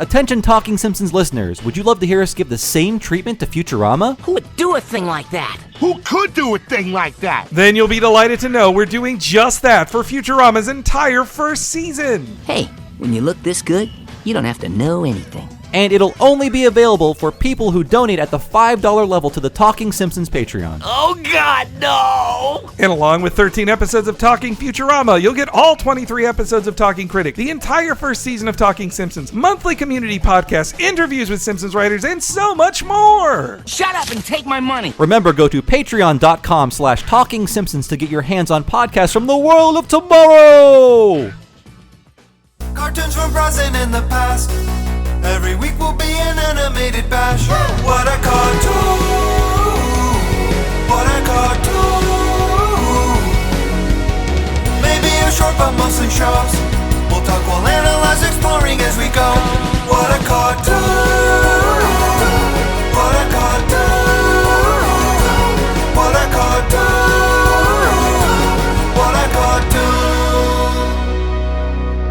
Attention Talking Simpsons listeners, would you love to hear us give the same treatment to Futurama? Who would do a thing like that? Who could do a thing like that? Then you'll be delighted to know we're doing just that for Futurama's entire first season. Hey, when you look this good, you don't have to know anything. And it'll only be available for people who donate at the $5 level to the Talking Simpsons Patreon. Oh God, no! And along with 13 episodes of Talking Futurama, you'll get all 23 episodes of Talking Critic, the entire first season of Talking Simpsons, monthly community podcasts, interviews with Simpsons writers, and so much more! Shut up and take my money! Remember, go to patreon.com/TalkingSimpsons to get your hands on podcasts from the world of tomorrow! Cartoons from present in the past. Every week will be an animated bash. What a cartoon! What a cartoon! Maybe a short but mostly shows. We'll talk, we'll analyze, exploring as we go. What a cartoon! What a cartoon! What a cartoon! What a cartoon!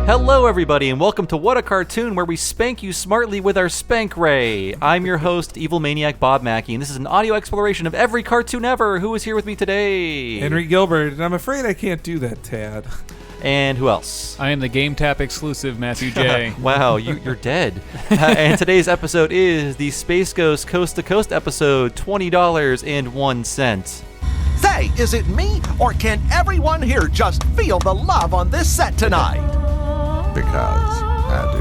Hello, everybody, and welcome to What a Cartoon, where we spank you smartly with our Spank Ray. I'm your host, Evil Maniac Bob Mackey, and this is an audio exploration of every cartoon ever. Who is here with me today? Henry Gilbert, and I'm afraid I can't do that, Tad. And who else? I am the Game Tap exclusive, Matthew J. Wow, you're dead. And today's episode is the Space Ghost Coast to Coast episode, $20.01. Say, is it me, or can everyone here just feel the love on this set tonight? Because I do,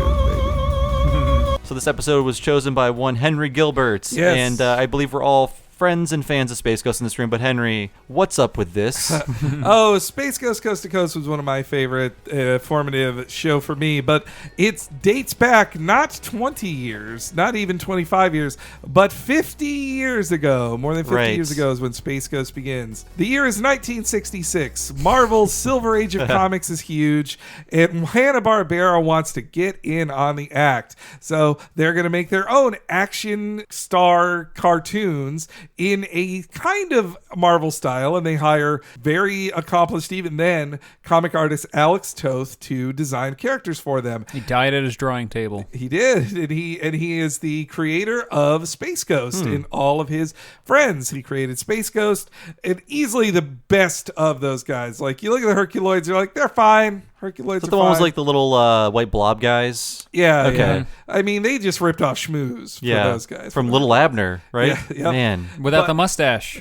baby. So this episode was chosen by one Henry Gilbert. Yes. And I believe we're all friends and fans of Space Ghost in this room. But Henry, what's up with this? Oh, Space Ghost Coast to Coast was one of my favorite formative show for me, but it dates back not 20 years, not even 25 years, but 50 years ago. More than 50 years ago is when Space Ghost begins. The year is 1966. Marvel's Silver Age of Comics is huge, and Hanna-Barbera wants to get in on the act. So they're going to make their own action star cartoons in a kind of Marvel style, and they hire very accomplished, even then, comic artist Alex Toth to design characters for them. He died at his drawing table. He did, and he is the creator of Space Ghost and all of his friends. He created Space Ghost, and easily the best of those guys. Like, you look at the Herculoids, you're like, they're fine. Herculoids are the one fine. was like the little white blob guys? Yeah, Okay. yeah. I mean, they just ripped off Schmooze for those guys. From Little Abner, right? Yeah, yep. Man. Without the mustache.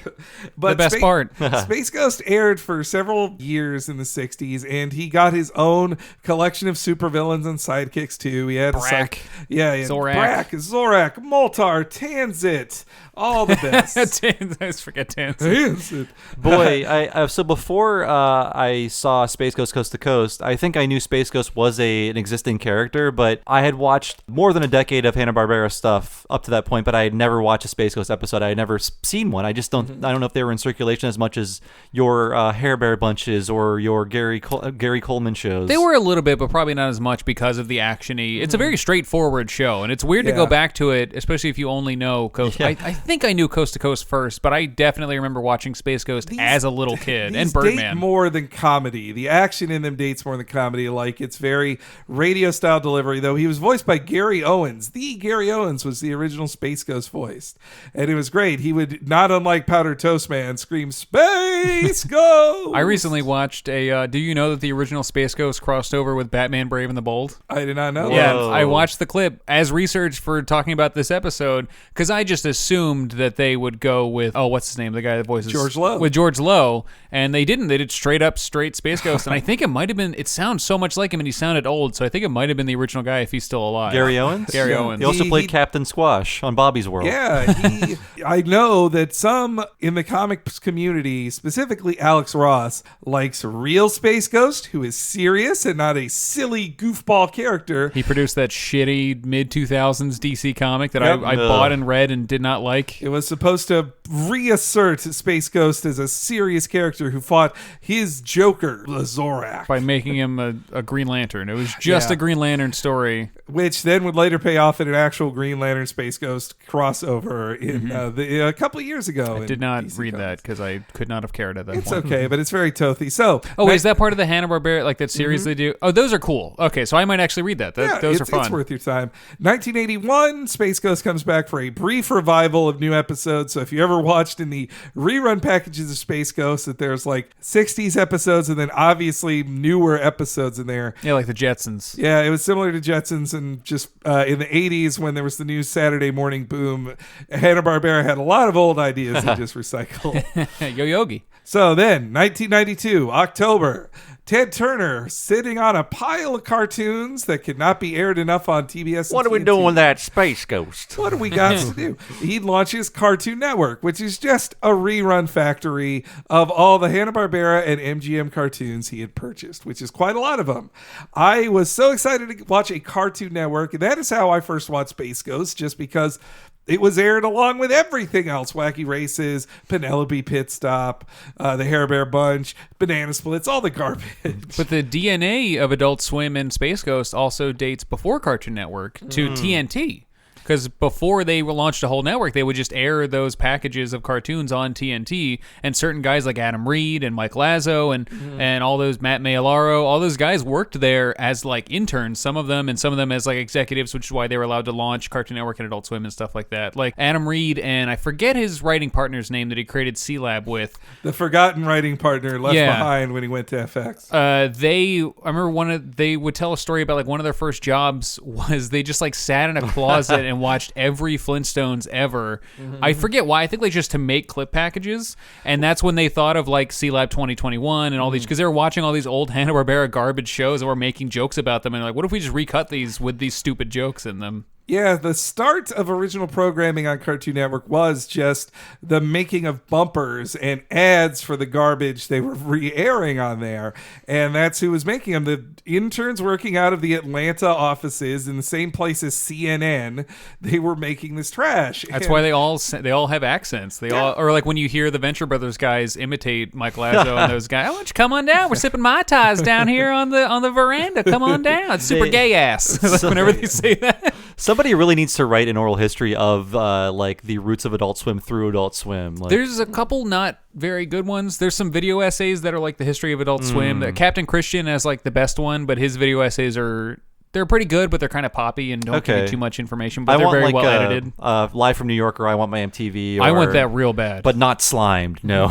But The best part. Space Ghost aired for several years in the 60s, and he got his own collection of supervillains and sidekicks, too. He had Brack. he had Zorak. Brack, Zorak, Moltar, Tanzit, all the best. I always forget Tanzit. Tanzit. Boy, so before I saw Space Ghost Coast to Coast, I think I knew Space Ghost was an existing character, but I had watched more than a decade of Hanna-Barbera stuff up to that point, but I had never watched a Space Ghost episode. I had never seen one. I just don't know if they were in circulation as much as your Hair Bear Bunches or your Gary Coleman shows. They were a little bit, but probably not as much because of the action-y. It's a very straightforward show, and it's weird to go back to it, especially if you only know Coast. Yeah. I think I knew Coast to Coast first, but I definitely remember watching Space Ghost as a little kid, and Birdman. Date more than comedy. The action in them dates more than comedy. Like, it's very radio-style delivery, though. He was voiced by Gary Owens. The Gary Owens was the original Space Ghost voice. And it was great. He would, not unlike Powder Toast Man, scream, "Space Ghost!" I recently watched do you know that the original Space Ghost crossed over with Batman Brave and the Bold? I did not know. Yeah, Whoa. I watched the clip as research for talking about this episode because I just assumed that they would go with, what's his name? The guy that voices George Lowe. With George Lowe, and they didn't. They did straight Space Ghost, and I think it might have been, it sounds so much like him, and he sounded old, so I think it might have been the original guy if he's still alive. Gary Owens? Gary Yeah. Owens. He also He- played Captain Squash on Bobby's World. Yeah, I know that some in the comics community, specifically Alex Ross, likes real Space Ghost, who is serious and not a silly goofball character. He produced that shitty mid-2000s DC comic that Yep. I bought and read and did not like. It was supposed to reassert Space Ghost as a serious character who fought his Joker, Zorak. By making him a Green Lantern. It was just a Green Lantern story. Which then would later pay off in an actual Green Lantern Space Ghost crossover in a couple of years ago. I did not read that because I could not have cared at that It's point. okay, but it's very Tothy. So, wait, is that part of the Hanna-Barbera, like that series they do? Oh, those are cool. Okay, so I might actually read that. Those are fun. It's worth your time. 1981, Space Ghost comes back for a brief revival of new episodes. So if you ever watched in the rerun packages of Space Ghost that there's like 60s episodes and then obviously newer episodes in there. Yeah, like the Jetsons. Yeah, it was similar to Jetsons, and just in the 80s when there was the new Saturday morning boom, Hanna-Barbera had a lot of old ideas they just recycled. Yo Yogi. So then, 1992, October, Ted Turner sitting on a pile of cartoons that could not be aired enough on TBS. What are we doing with that Space Ghost? What do we got to do? He launches Cartoon Network, which is just a rerun factory of all the Hanna-Barbera and MGM cartoons he had purchased, which is quite a lot of them. I was so excited to watch a Cartoon Network, and that is how I first watched Space Ghost, just because it was aired along with everything else. Wacky Races, Penelope Pit Stop, the Hair Bear Bunch, Banana Splits, all the garbage. But the DNA of Adult Swim and Space Ghost also dates before Cartoon Network to TNT. Because before they launched a whole network, they would just air those packages of cartoons on TNT, and certain guys like Adam Reed and Mike Lazo and all those Matt Maialaro, all those guys worked there as like interns, some of them as like executives, which is why they were allowed to launch Cartoon Network and Adult Swim and stuff like that. Like Adam Reed, and I forget his writing partner's name that he created C-Lab with. The forgotten writing partner left behind when he went to FX. I remember they would tell a story about like one of their first jobs was they just like sat in a closet and watched every Flintstones ever. I forget why. I think like just to make clip packages, and that's when they thought of like C-Lab 2021 and all these, because they were watching all these old Hanna-Barbera garbage shows and were making jokes about them, and like, what if we just recut these with these stupid jokes in them? Yeah, the start of original programming on Cartoon Network was just the making of bumpers and ads for the garbage they were re-airing on there. And that's who was making them. The interns working out of the Atlanta offices in the same place as CNN, they were making this trash. That's why they all have accents. They all, or like when you hear the Venture Brothers guys imitate Mike Lazo and those guys, "Oh, why don't you come on down? We're sipping Mai Tais down here on the veranda. Come on down." It's super gay ass. Like whenever they say that. Somebody really needs to write an oral history of like the roots of Adult Swim through Adult Swim. Like, there's a couple not very good ones. There's some video essays that are like the history of Adult Swim. Captain Christian has like the best one, but his video essays they're pretty good, but they're kind of poppy and don't give you too much information. But they're very well edited. Live from New York, or I Want My MTV. I want that real bad, but not Slimed. No,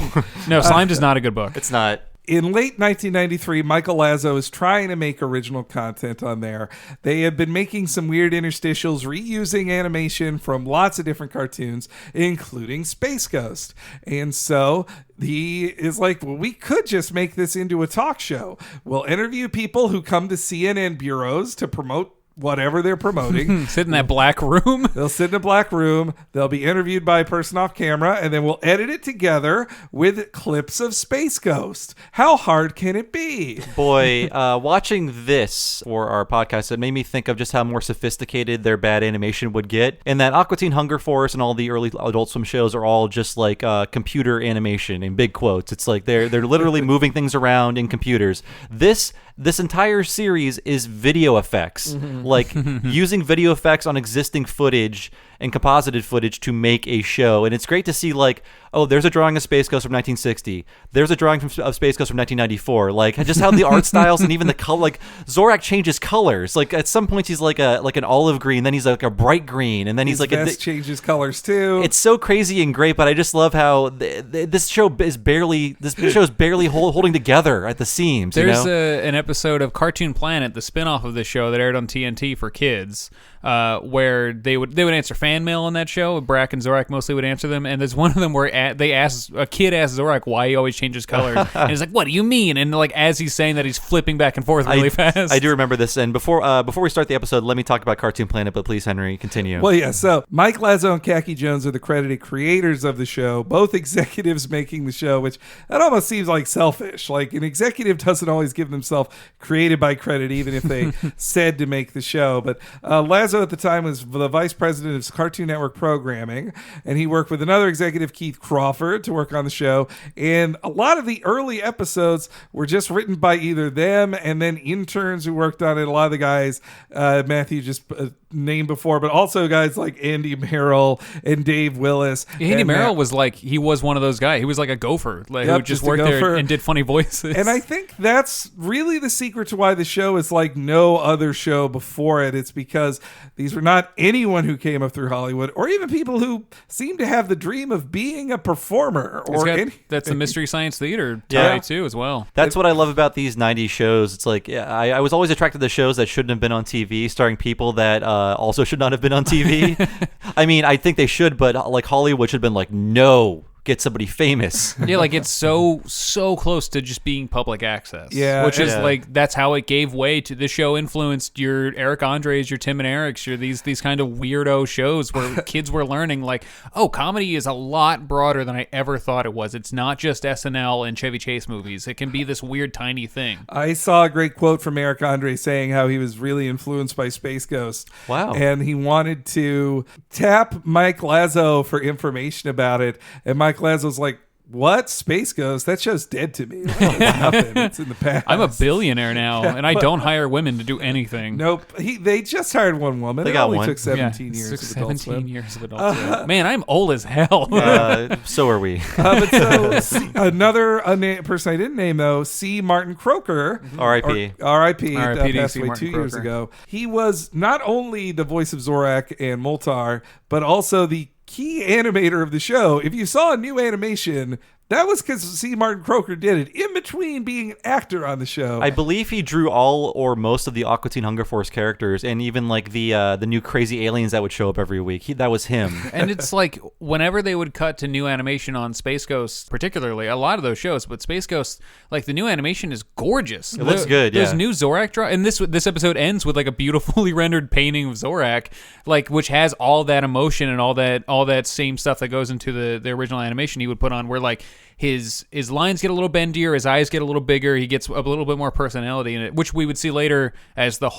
no, Slimed is not a good book. It's not. In late 1993, Michael Lazo is trying to make original content on there. They have been making some weird interstitials, reusing animation from lots of different cartoons, including Space Ghost. And so he is like, well, we could just make this into a talk show. We'll interview people who come to CNN bureaus to promote whatever they're promoting. Sit in that black room. They'll sit in a black room. They'll be interviewed by a person off camera, and then we'll edit it together with clips of Space Ghost. How hard can it be? Boy, watching this for our podcast, it made me think of just how more sophisticated their bad animation would get. And that Aqua Teen Hunger Force and all the early Adult Swim shows are all just like computer animation in big quotes. It's like they're literally moving things around in computers. This entire series is video effects, like using video effects on existing footage and composited footage to make a show. And it's great to see, like, oh, there's a drawing of Space Ghost from 1960. There's a drawing of Space Ghost from 1994. Like, just how the art styles and even the color, like, Zorak changes colors. Like, at some points he's like an olive green, then he's like a bright green, and then he's His like vest changes colors too. It's so crazy and great, but I just love how this show is barely holding together at the seams. There's an episode of Cartoon Planet, the spinoff of this show that aired on TNT for kids, where they would answer fan mail on that show. Brack and Zorak mostly would answer them, and there's one of them where a kid asks Zorak why he always changes colors, and he's like, "What do you mean?" And like as he's saying that, he's flipping back and forth really fast. I do remember this. And before we start the episode, let me talk about Cartoon Planet. But please, Henry, continue. Well, yeah. So Mike Lazo and Khaki Jones are the credited creators of the show, both executives making the show, which that almost seems like selfish. Like an executive doesn't always give themselves created by credit, even if they said to make the show. But Lazo Lazo at the time was the vice president of Cartoon Network programming, and he worked with another executive, Keith Crawford, to work on the show. And a lot of the early episodes were just written by either them and then interns who worked on it. A lot of the guys Matthew just named before, but also guys like Andy Merrill and Dave Willis. Andy Merrill was like, he was one of those guys. He was like a gopher, like who just worked there and did funny voices. And I think that's really the secret to why the show is like no other show before it. It's because these were not anyone who came up through Hollywood, or even people who seem to have the dream of being a performer. That's the Mystery Science Theater tie too, as well. That's what I love about these 90s shows. It's like, I was always attracted to shows that shouldn't have been on TV, starring people that also should not have been on TV. I mean, I think they should, but like Hollywood should have been like, no, get somebody famous. Yeah, like it's so close to just being public access. Yeah, which is like, that's how it gave way to the show. Influenced your Eric Andres, your Tim and Eric's, your these kind of weirdo shows where kids were learning like, oh, comedy is a lot broader than I ever thought it was. It's not just SNL and Chevy Chase movies. It can be this weird tiny thing. I saw a great quote from Eric Andres saying how he was really influenced by Space Ghost. Wow. And he wanted to tap Mike Lazo for information about it. And Mike Lazo's like, what? Space Ghost? That show's dead to me. Like, it's in the past. I'm a billionaire now, and I don't hire women to do anything. Nope. They just hired one woman. They it got only one. took 17 years of Adult 17 Swim. years of Adult Swim. Man, I'm old as hell. So are we. But so, another person I didn't name, though, C. Martin Croker. R.I.P. R.I.P. R.I.P. Passed C. away Martin 2 years Croker. ago. He was not only the voice of Zorak and Moltar, but also the key animator of the show. If you saw a new animation, that was because C. Martin Croker did it in between being an actor on the show. I believe he drew all or most of the Aqua Teen Hunger Force characters, and even like the new crazy aliens that would show up every week. That was him. And it's like whenever they would cut to new animation on Space Ghost, particularly a lot of those shows, but Space Ghost, like the new animation is gorgeous. It looks good. There's Yeah. new Zorak draw, and this episode ends with like a beautifully rendered painting of Zorak, like which has all that emotion and all that same stuff that goes into the original animation he would put on, where like his lines get a little bendier, his eyes get a little bigger, he gets a little bit more personality in it, which we would see later as the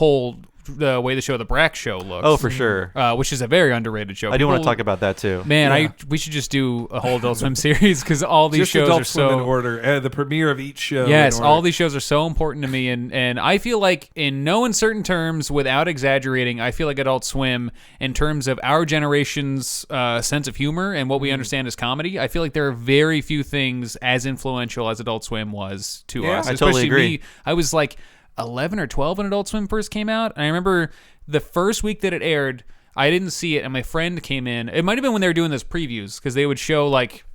way the show The Brack Show looks. Oh, for sure. Which is a very underrated show. I do want to talk about that too. Man, we should just do a whole Adult Swim series because all these just shows Adult are Swim in so order. The premiere of each show. yes, in order. all these shows are so important to me, and I feel like in no uncertain terms, without exaggerating, I feel like Adult Swim, in terms of our generation's sense of humor and what we understand as comedy, I feel like there are very few things as influential as Adult Swim was to Yeah, us. I totally Especially agree. me. I was like 11 or 12 when Adult Swim first came out, and I remember the first week that it aired, I didn't see it, and my friend came in. It might have been when they were doing those previews, because they would show like,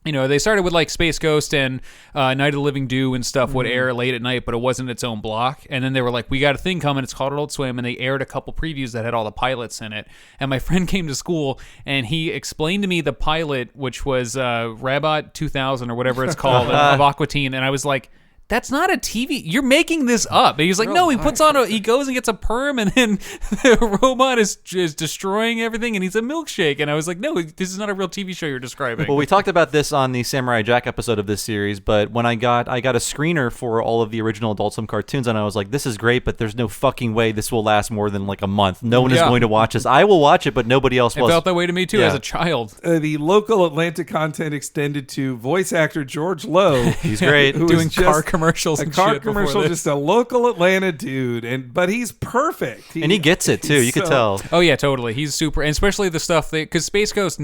you know, they started with like Space Ghost and Night of the Living Dew and stuff would air late at night, but it wasn't its own block. And then they were like, we got a thing coming, it's called Adult Swim, and they aired a couple previews that had all the pilots in it. And my friend came to school and he explained to me the pilot, which was Rabot 2000 or whatever it's called of Aqua Teen, and I was like, that's not a TV. You're making this up. And he's like, no, he goes and gets a perm, and then the robot is destroying everything, and he's a milkshake. And I was like, no, this is not a real TV show you're describing. Well, we talked about this on the Samurai Jack episode of this series, but when I got a screener for all of the original Adult Swim cartoons, and I was like, this is great, but there's no fucking way this will last more than like a month. No one is going to watch this. I will watch it, but nobody else will. It felt that way to me too as a child. The local Atlanta content extended to voice actor George Lowe. He's great. who Doing is just car commercials a and car shit before commercial, this. just a local Atlanta dude, but he's perfect. And he gets it too. You could tell. Oh yeah, totally. He's super, and especially the stuff that, because Space Ghost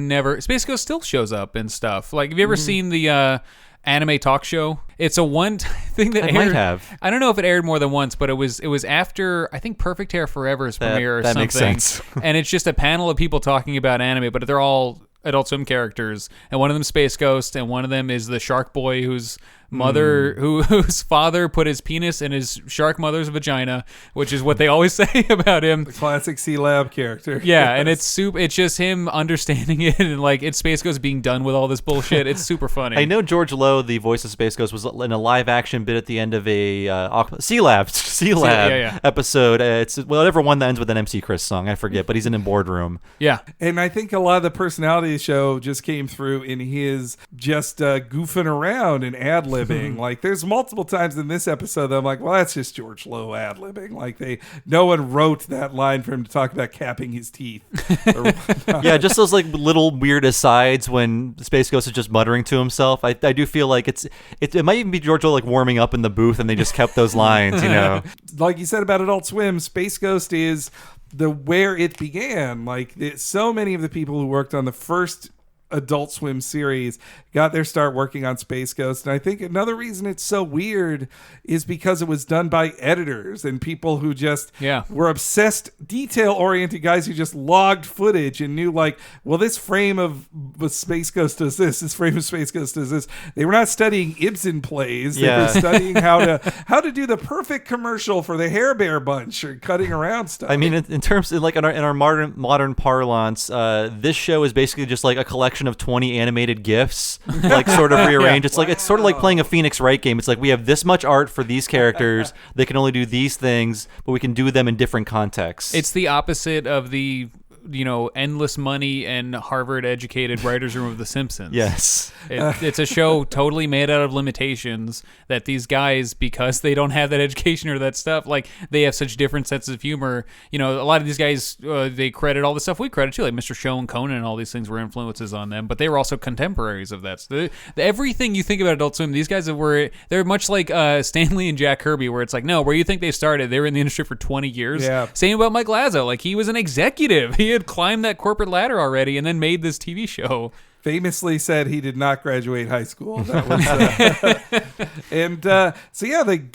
still shows up in stuff. Like, have you ever seen the anime talk show? It's a one thing that I aired. might have. I don't know if it aired more than once, but it was after, I think, Perfect Hair Forever's premiere or that something. makes sense. And it's just a panel of people talking about anime, but they're all Adult Swim characters, and one of them is Space Ghost, and one of them is the Shark Boy whose whose father put his penis in his shark mother's vagina, which is what they always say about him. Classic C-Lab character. Yeah, and it's just him understanding it, and like it's Space Ghost being done with all this bullshit. It's super funny. I know George Lowe, the voice of Space Ghost, was in a live action bit at the end of a C-Lab episode. It's whatever one that ends with an MC Chris song. I forget, but he's in a boardroom. Yeah. And I think a lot of the personality of the show just came through in his just goofing around and ad-lib. ad-libbing. Like, there's multiple times in this episode that I'm like, well, that's just George Lowe ad-libbing. Like, no one wrote that line for him to talk about capping his teeth. Yeah, just those like little weird asides when Space Ghost is just muttering to himself. I do feel like it might even be George Lowe like warming up in the booth, and they just kept those lines, you know. Like you said about Adult Swim, Space Ghost is where it began. Like, so many of the people who worked on the first Adult Swim series got their start working on Space Ghost. And I think another reason it's so weird is because it was done by editors and people who just were obsessed, detail-oriented guys who just logged footage and knew, like, well, this frame of Space Ghost does this frame of Space Ghost does this. They were not studying Ibsen plays. They were studying how to do the perfect commercial for the Hair Bear Bunch or cutting around stuff. I mean, in terms of, like, in our modern parlance, this show is basically just like a collection of 20 animated GIFs, like sort of rearranged. It's like it's sort of like playing a Phoenix Wright game. It's like we have this much art for these characters. They can only do these things, but we can do them in different contexts. It's the opposite of the endless money and Harvard-educated writers' room of The Simpsons. Yes. It's a show totally made out of limitations that these guys, because they don't have that education or that stuff, like, they have such different senses of humor. You know, a lot of these guys, they credit all the stuff we credit too, like Mr. Show and Conan and all these things were influences on them, but they were also contemporaries of that. So everything you think about Adult Swim, these guys they're much like Stan Lee and Jack Kirby, where it's like, no, where you think they started, they were in the industry for 20 years. Yeah. Same about Mike Lazo. Like, he was an executive. He had climbed that corporate ladder already and then made this TV show. Famously said he did not graduate high school. That was,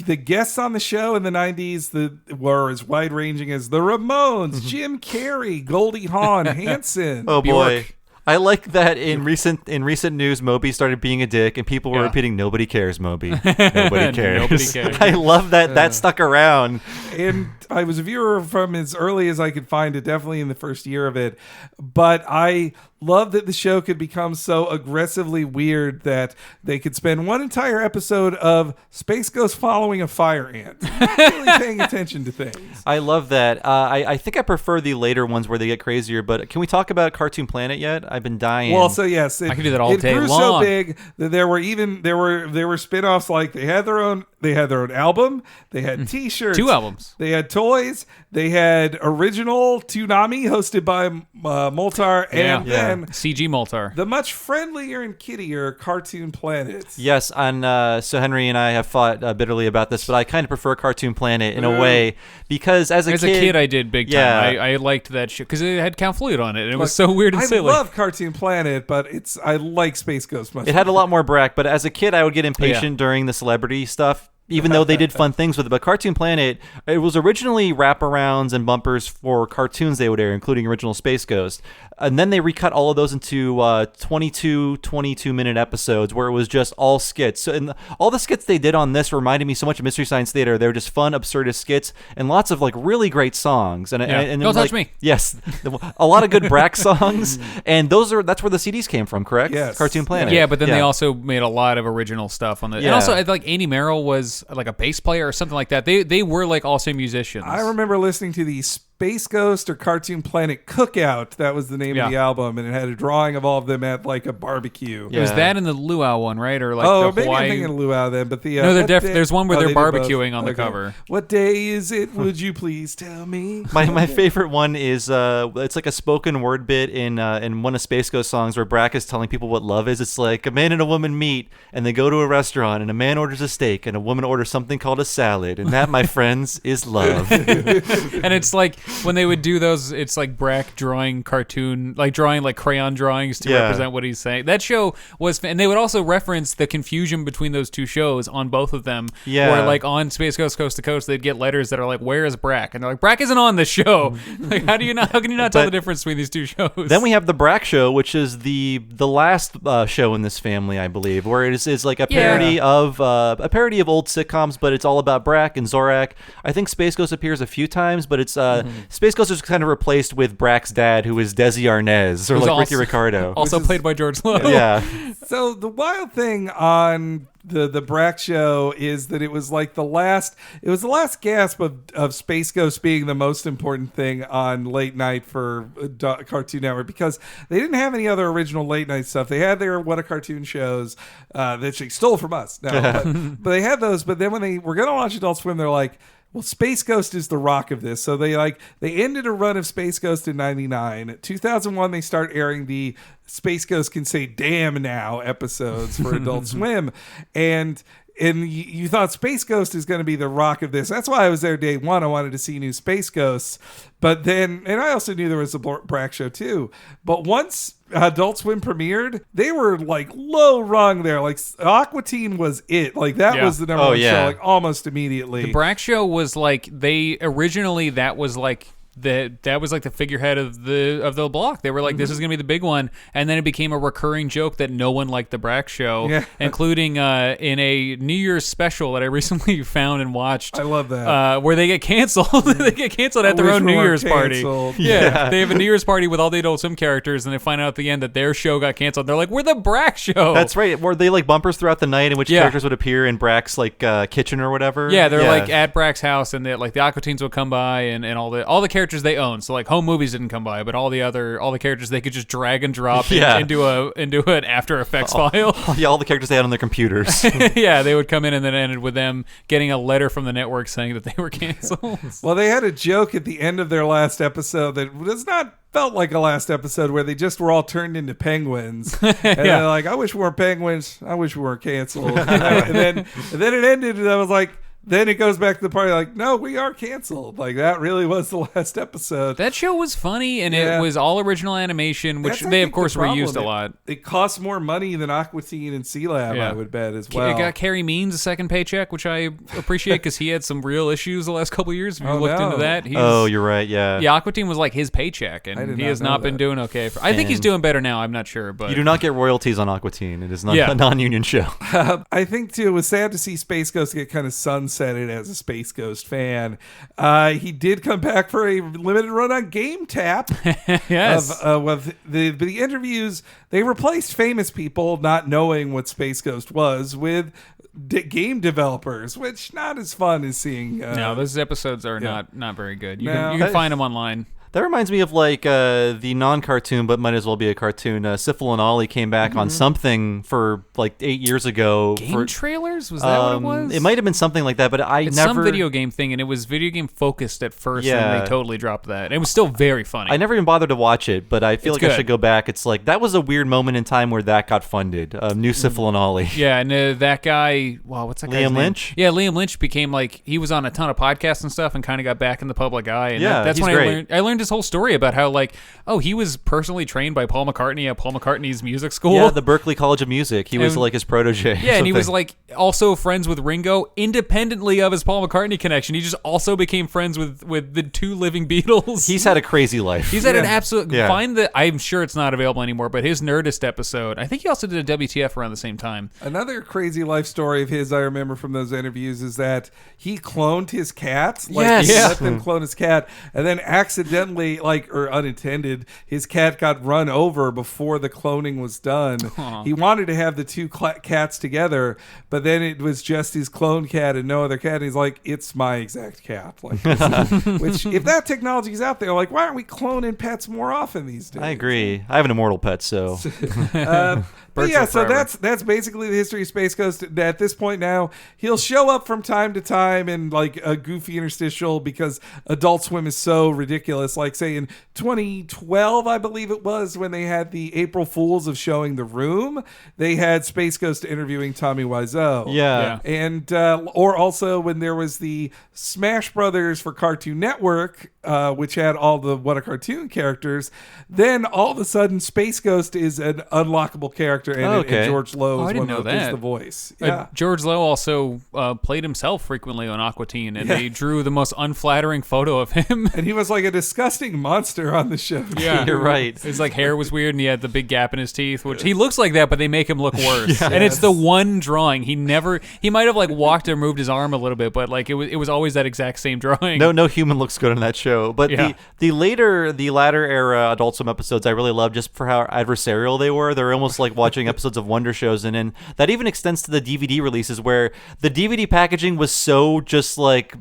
the guests on the show in the 90s were as wide-ranging as the Ramones, Jim Carrey, Goldie Hawn, Hanson. Oh, boy. Bjork. I like that in recent news, Moby started being a dick, and people were repeating, "Nobody cares, Moby. Nobody cares." Nobody cares. I love that. That stuck around. And I was a viewer from as early as I could find it, definitely in the first year of it. But I love that the show could become so aggressively weird that they could spend one entire episode of Space Ghost following a fire ant, really paying attention to things. I love that. I think I prefer the later ones where they get crazier. But can we talk about Cartoon Planet yet? I've been dying. Well, so yes, I can do that all day grew long. so big that there were spin-offs. Like they had their own album. They had T-shirts. 2 albums. They had toys. They had original Toonami hosted by Moltar, and then CG Moltar. The much friendlier and kiddier Cartoon Planet. Yes, and so Henry and I have fought bitterly about this, but I kind of prefer Cartoon Planet in a way because as a kid, I did big time. I liked that show because it had Count Fleet on it. And it was so weird and silly. I love Cartoon Planet, but I like Space Ghost much. It had a lot more Brack, but as a kid, I would get impatient during the celebrity stuff. Even though they did fun things with it. But Cartoon Planet, it was originally wraparounds and bumpers for cartoons they would air, including original Space Ghost. And then they recut all of those into 22-minute episodes where it was just all skits. So all the skits they did on this reminded me so much of Mystery Science Theater. They were just fun, absurdist skits and lots of like really great songs. And Don't touch me. Yes, a lot of good Brack songs. And that's where the CDs came from, correct? Yes. Cartoon Planet. Yeah, but then they also made a lot of original stuff on the. Yeah. And also, like Andy Merrill was like a bass player or something like that. They were like also musicians. I remember listening to the Space Ghost or Cartoon Planet Cookout. That was the name of the album, and it had a drawing of all of them at like a barbecue. It was that and the luau one, right? Or like the maybe Hawaii. I'm thinking of luau then, but the no, there's one where they're barbecuing on the cover. What day is it? Would you please tell me? My favorite one is it's like a spoken word bit in one of Space Ghost songs where Brack is telling people what love is. It's like a man and a woman meet and they go to a restaurant and a man orders a steak and a woman orders something called a salad, and that, my friends, is love. And it's like when they would do those, it's like Brack drawing crayon drawings to represent what he's saying. That show was, and they would also reference the confusion between those two shows on both of them. Yeah, where like on Space Ghost Coast to Coast, they'd get letters that are like, "Where is Brack?" And they're like, "Brack isn't on this show." Like, how can you not tell the difference between these two shows? Then we have the Brack Show, which is the last show in this family, I believe, where it is like a parody of old sitcoms, but it's all about Brack and Zorak. I think Space Ghost appears a few times, but it's Space Ghost was kind of replaced with Brack's dad, who was Desi Arnaz, or Who's like Ricky also- Ricardo. Also played by George Lowe. Yeah. So the wild thing on the Brack show is that it was like the last gasp of Space Ghost being the most important thing on late night for Cartoon Network, because they didn't have any other original late night stuff. They had their What a Cartoon shows that she stole from us. No, but they had those. But then when they were going to launch Adult Swim, they're like, well, Space Ghost is the rock of this. So they ended a run of Space Ghost in 99. 2001, they start airing the Space Ghost Can Say Damn Now episodes for Adult Swim. And you thought Space Ghost is going to be the rock of this. That's why I was there day one. I wanted to see new Space Ghosts. But then, and I also knew there was a Brack show too. But once Adult Swim premiered, they were like low rung there. Like Aqua Teen was it. Like that was the number one show, like almost immediately. The Brack show was like that was like the figurehead of the block. They were like, this is gonna be the big one, and then it became a recurring joke that no one liked the Brack show, including in a New Year's special that I recently found and watched. I love that where they get canceled. They get canceled at their own New Year's party. Yeah, they have a New Year's party with all the Adult Swim characters, and they find out at the end that their show got canceled. They're like, we're the Brack show. That's right. Were they like bumpers throughout the night in which characters would appear in Brack's like kitchen or whatever? Yeah, they're like at Brack's house, and like the Aqua Teens would come by, and all the characters they own. So like Home Movies didn't come by, but all the characters they could just drag and drop into an After Effects file. All the characters they had on their computers. Yeah, they would come in, and then it ended with them getting a letter from the network saying that they were canceled. Well, they had a joke at the end of their last episode that does not felt like a last episode where they just were all turned into penguins. And they're like, I wish we weren't penguins. I wish we weren't canceled. And then it ended, and I was like, then it goes back to the party like, no, we are canceled. Like, that really was the last episode. That show was funny, and it was all original animation, which they, of course, reused a lot. It costs more money than Aqua Teen and C-Lab, I would bet, as well. It got Carrie Means a second paycheck, which I appreciate because he had some real issues the last couple of years. If you looked into that. You're right, yeah. Yeah, Aqua Teen was like his paycheck, and he has not been doing okay. I think he's doing better now. I'm not sure. But you do not get royalties on Aqua Teen. It is not a non-union show. I think, too, it was sad to see Space Ghost get kind of sunsetted as a Space Ghost fan. He did come back for a limited run on Game Tap. Yes. Of the interviews, they replaced famous people not knowing what Space Ghost was with game developers, which not as fun as seeing. No, those episodes are not very good. You can find them online. That reminds me of like the non-cartoon, but might as well be a cartoon. Syphil and Ollie came back on something for like 8 years ago. Game trailers? Was that what it was? It might have been something like that, but it's some video game thing, and it was video game focused at first, and they totally dropped that. It was still very funny. I never even bothered to watch it, but I feel like I should go back. It's like that was a weird moment in time where that got funded. New Syphil and Ollie. Yeah, and that guy, what's that guy's name? Liam Lynch? Yeah, Liam Lynch became like, he was on a ton of podcasts and stuff and kind of got back in the public eye. And that's he's when great. I learned his whole story about how like, he was personally trained by Paul McCartney at Paul McCartney's music school. Yeah, the Berklee College of Music. He was like his protege. Yeah, and he was like also friends with Ringo independently of his Paul McCartney connection. He just also became friends with the two living Beatles. He's had a crazy life. He's had an absolute... I'm sure it's not available anymore, but his Nerdist episode, I think he also did a WTF around the same time. Another crazy life story of his I remember from those interviews is that he cloned his cat. He let them clone his cat, and then accidentally, or unintended, his cat got run over before the cloning was done. He wanted to have the two cats together, but then it was just his clone cat and no other cat. And he's like, it's my exact cat. Which, if that technology is out there, like, why aren't we cloning pets more often these days? I agree. I have an immortal pet, so... But yeah, so that's basically the history of Space Ghost. At this point now, he'll show up from time to time in like a goofy interstitial because Adult Swim is so ridiculous. Like say in 2012, I believe it was, when they had the April Fools of showing The Room, they had Space Ghost interviewing Tommy Wiseau. Yeah. And or also when there was the Smash Brothers for Cartoon Network, which had all the What a Cartoon characters, then all of a sudden Space Ghost is an unlockable character. And George Lowe is the voice. Yeah. George Lowe also played himself frequently on Aqua Teen, and they drew the most unflattering photo of him. And he was like a disgusting monster on the show. Yeah, you're right. His like hair was weird, and he had the big gap in his teeth, which he looks like that, but they make him look worse. And it's the one drawing he might have like walked or moved his arm a little bit, but like it was always that exact same drawing. No human looks good in that show. show. But the latter era Adult Swim episodes I really love just for how adversarial they were. They're almost like watching episodes of Wonder Shows, and that even extends to the DVD releases where the DVD packaging was so just like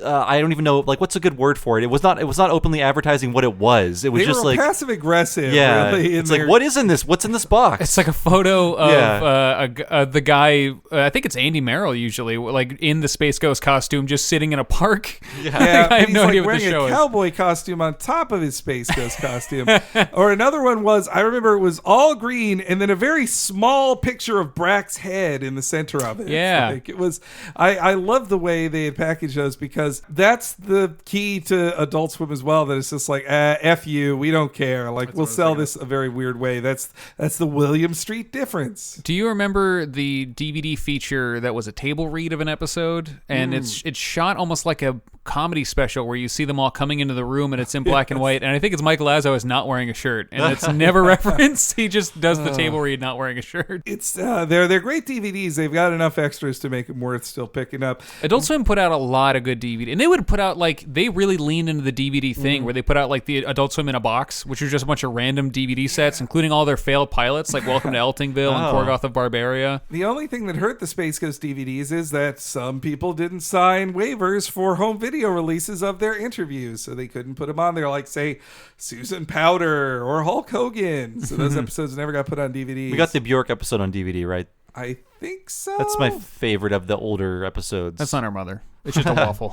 I don't even know, like, what's a good word for it? It was not openly advertising what it was. It was just like passive aggressive. Yeah, really, it's like, what is in this? What's in this box? It's like a photo of the guy. I think it's Andy Merrill usually, like in the Space Ghost costume, just sitting in a park. Yeah, I have no idea what wearing the show a is. Cowboy costume on top of his Space Ghost costume. Or another one was, I remember it was all green and then a very small picture of Brack's head in the center of it. Yeah, like it was. I love the way they had packaged those because that's the key to Adult Swim as well. That it's just like, F you, we don't care. Like, we'll sell this a very weird way. That's the William Street difference. Do you remember the DVD feature that was a table read of an episode? And it's shot almost like a comedy special where you see them all coming into the room and it's in black and white. And I think it's Mike Lazo is not wearing a shirt, and it's never referenced. He just does the table read not wearing a shirt. It's they're great DVDs. They've got enough extras to make them worth still picking up. Adult Swim put out a lot of good DVD, and they would put out, like, they really leaned into the DVD thing where they put out like the Adult Swim in a box, which was just a bunch of random DVD sets, including all their failed pilots, like Welcome to Eltingville and Korgoth of Barbaria. The only thing that hurt the Space Ghost DVDs is that some people didn't sign waivers for home video releases of their interviews, so they couldn't put them on there, like, say, Susan Powder or Hulk Hogan. So those episodes never got put on DVDs. We got the Bjork episode on DVD, right? I think so. That's my favorite of the older episodes. That's not our mother. It's just a waffle.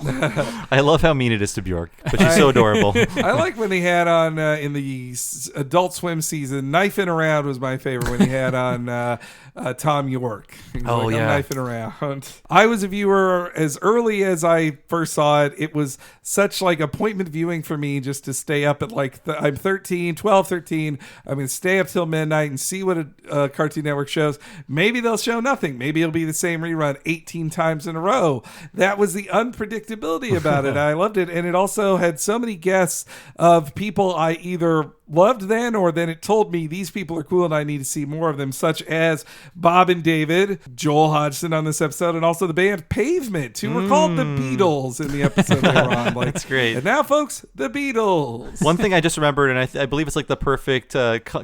I love how mean it is to Bjork, but she's so adorable. I like when they had on in the Adult Swim season, Knifing Around was my favorite when he had on Tom York. Oh, yeah. Knifing Around. I was a viewer as early as I first saw it. It was such like appointment viewing for me just to stay up at like, I'm 12, 13. I'm going to stay up till midnight and see what a Cartoon Network shows. Maybe they'll show nothing. Maybe it'll be the same rerun 18 times in a row. That was the unpredictability about it. I loved it. And it also had so many guests of people I either loved then, or then it told me these people are cool and I need to see more of them, such as Bob and David, Joel Hodgson on this episode, and also the band Pavement, who were called the Beatles in the episode they were on. Like, that's great. And now, folks, the Beatles. One thing I just remembered, and I believe it's like the perfect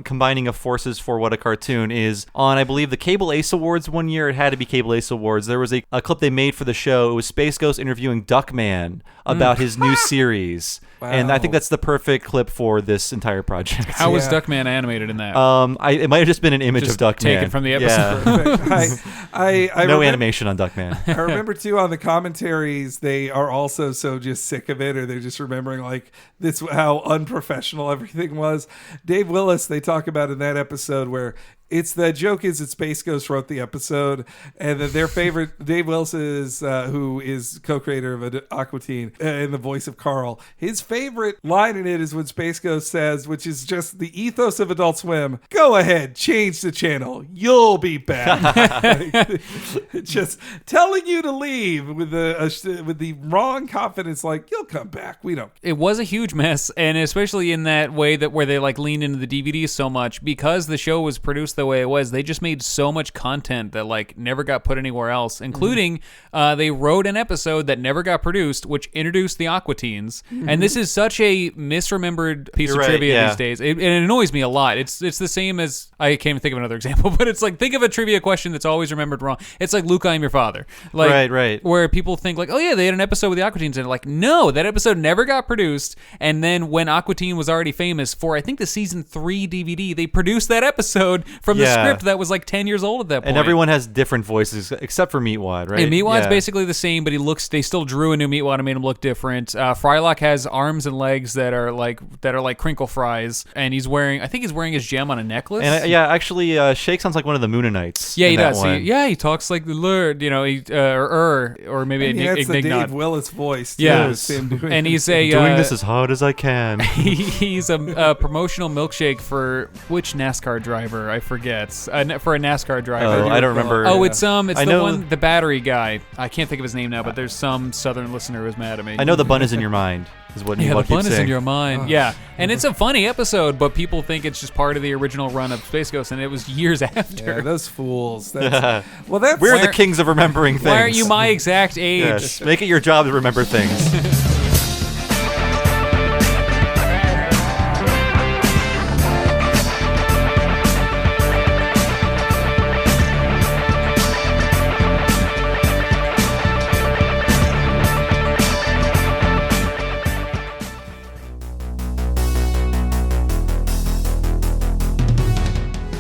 combining of forces for what a cartoon is, on, I believe, the Cable Ace Awards one year, it had to be Cable Ace Awards, there was a clip they made for the show. It was Space Ghost interviewing Duckman about his new series. Wow. And I think that's the perfect clip for this entire project. How was Duckman animated in that? It might have just been an image of Duckman. Taken from the episode. Yeah. I no animation on Duckman. I remember too on the commentaries, they are also so just sick of it, or they're just remembering like this how unprofessional everything was. Dave Willis, they talk about in that episode where it's the joke is that Space Ghost wrote the episode, and that their favorite, Dave Willis is who is co-creator of Aqua Teen and the voice of Carl. His favorite line in it is when Space Ghost says, which is just the ethos of Adult Swim, "Go ahead, change the channel, you'll be back." Just telling you to leave with the wrong confidence, like you'll come back. We don't. It was a huge mess, and especially in that way that where they like leaned into the DVDs so much because the show was produced the way it was. They just made so much content that like never got put anywhere else, including they wrote an episode that never got produced, which introduced the Aqua Teens. And this is such a misremembered piece of trivia these days. It annoys me a lot. It's the same as, I can't even think of another example, but it's like, think of a trivia question that's always remembered wrong. It's like, Luke, I'm your father. Like, right. Where people think like, oh yeah, they had an episode with the Aqua Teens, and like, no, that episode never got produced. And then when Aqua Teen was already famous for, I think, the season 3 DVD, they produced that episode from the script that was like 10 years old at that point. And everyone has different voices except for Meatwad, right? And Meatwad's basically the same, but they still drew a new Meatwad and made him look different. Frylock has arms and legs that are like crinkle fries, and he's wearing his gem on a necklace. And actually, Shake sounds like one of the Moonanites. Yeah, he does. He talks like the Lord, or maybe and a that's the Dave Willis voice. Too, and he's doing this as hard as I can. He's a promotional milkshake for which NASCAR driver? I forget. For a NASCAR driver. Oh, I don't remember. Oh, it's the battery guy. I can't think of his name now, but there's some Southern listener who's mad at me. I know the bun is in your mind. Is what the keeps bun is saying. in your mind. Yeah, and it's a funny episode, but people think it's just part of the original run of Space Ghost, and it was years after. Yeah, those fools. We're the kings of remembering things. Why aren't you my exact age? Yes, make it your job to remember things.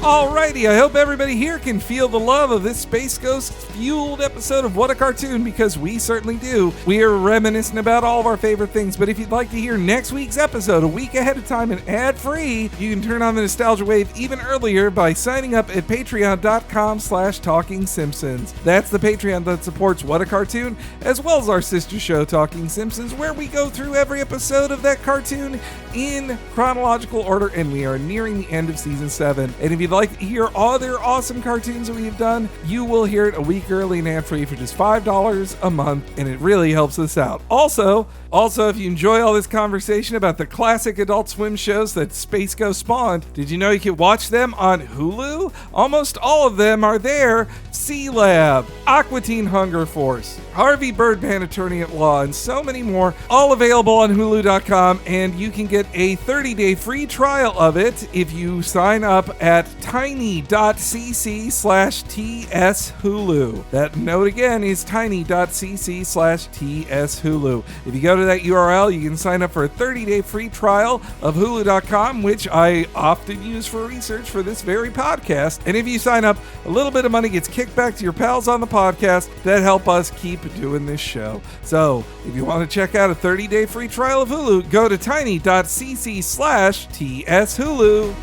Alrighty, I hope everybody here can feel the love of this Space Ghost fueled episode of What a Cartoon, because we certainly do. We are reminiscing about all of our favorite things, but if you'd like to hear next week's episode a week ahead of time and ad-free, you can turn on the Nostalgia Wave even earlier by signing up at patreon.com/Talking Simpsons. That's the Patreon that supports What a Cartoon, as well as our sister show Talking Simpsons, where we go through every episode of that cartoon in chronological order, and we are nearing the end of season 7. And if you'd like to hear other awesome cartoons that we've done, you will hear it a week early and ad-free for just $5 a month, and it really helps us out. Also, if you enjoy all this conversation about the classic Adult Swim shows that Space Ghost spawned, did you know you could watch them on Hulu? Almost all of them are there. Sea Lab, Aqua Teen Hunger Force, Harvey Birdman Attorney at Law, and so many more, all available on Hulu.com, and you can get a 30-day free trial of it if you sign up at tiny.cc/TSHulu. That note again is tiny.cc/TSHulu. If you go to that URL, you can sign up for a 30-day free trial of Hulu.com, which I often use for research for this very podcast. And if you sign up, a little bit of money gets kicked back to your pals on the podcast that help us keep doing this show. So if you want to check out a 30-day free trial of Hulu, go to tiny.cc/TSHulu.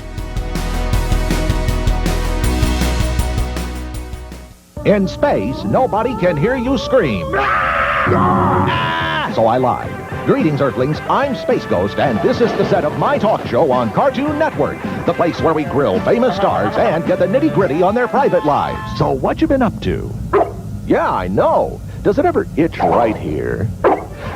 In space, nobody can hear you scream. So I lied. Greetings, Earthlings. I'm Space Ghost, and this is the set of my talk show on Cartoon Network, the place where we grill famous stars and get the nitty-gritty on their private lives. So what you been up to? Yeah, I know. Does it ever itch right here?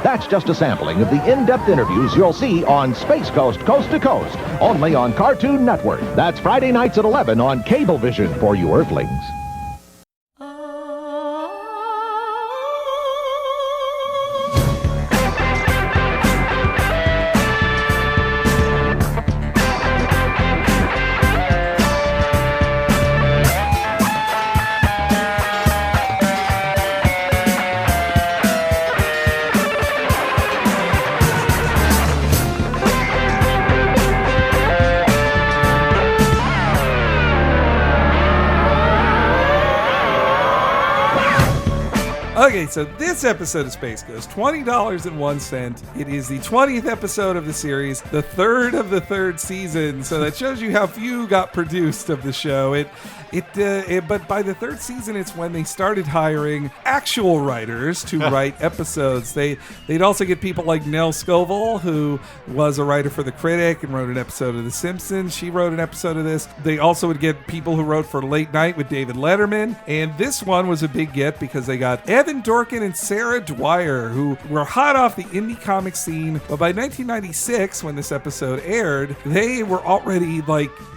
That's just a sampling of the in-depth interviews you'll see on Space Ghost Coast to Coast, only on Cartoon Network. That's Friday nights at 11 on Cablevision for you Earthlings. Okay, so this episode of Space Ghost, $20.01. It is the 20th episode of the series, the third of the third season. So that shows you how few got produced of the show. But by the third season, it's when they started hiring actual writers to write episodes. They'd also get people like Nell Scoville, who was a writer for The Critic and wrote an episode of The Simpsons. She wrote an episode of this. They also would get people who wrote for Late Night with David Letterman. And this one was a big get because they got Evan Dorkin and Sarah Dwyer, who were hot off the indie comic scene. But by 1996, when this episode aired, they were already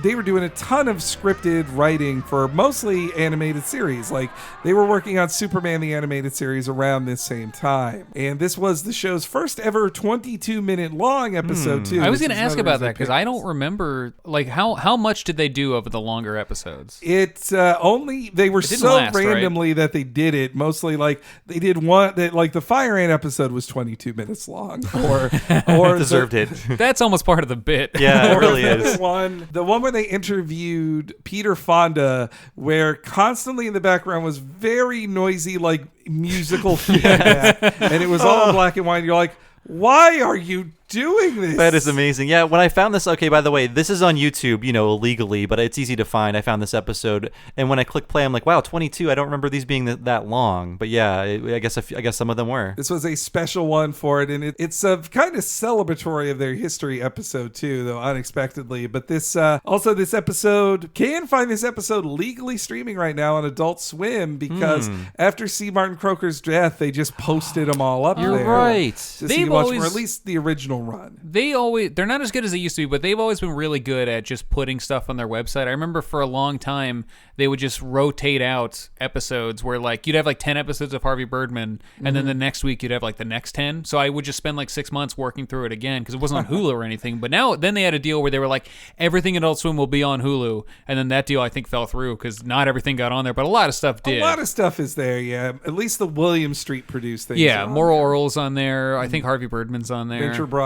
they were doing a ton of scripted writing for mostly animated series. Like, they were working on Superman the Animated Series around this same time. And this was the show's first ever 22-minute long episode, too. I was going to ask about that because I don't remember, how much did they do of the longer episodes? It's they were so randomly that they did it. Mostly, they did one that, the Fire Ant episode was 22 minutes long, or deserved it. That's almost part of the bit. Yeah, it really is. The one where they interviewed Peter Fonda, where constantly in the background was very noisy, musical feedback, and it was all in black and white. You're like, why are you doing this? That is amazing. Yeah, when I found this, okay, by the way, this is on YouTube, illegally, but it's easy to find. I found this episode, and when I click play, I'm like, wow, 22. I don't remember these being that long, but yeah, I guess some of them were. This was a special one for it, and it's a kind of celebratory of their history episode too, though unexpectedly. But this episode, can find this episode legally streaming right now on Adult Swim, because after C. Martin Croker's death, they just posted them all up there. You're right. So you can watch them, or at least the original run. They're not as good as they used to be, but they've always been really good at just putting stuff on their website. I remember for a long time they would just rotate out episodes where you'd have 10 episodes of Harvey Birdman, and then the next week you'd have the next 10. So I would just spend 6 months working through it again because it wasn't on Hulu or anything. But then they had a deal where they were everything Adult Swim will be on Hulu, and then that deal I think fell through because not everything got on there, but a lot of stuff did. A lot of stuff is there, yeah. At least the William Street produced things. Yeah, Moral Oral's on there. I think Harvey Birdman's on there. Venture Broad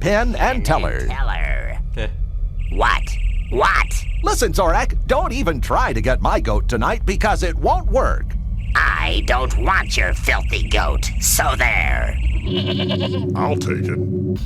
Penn and Teller. Okay. What? What? Listen, Zorak, don't even try to get my goat tonight because it won't work. I don't want your filthy goat, so there. I'll take it.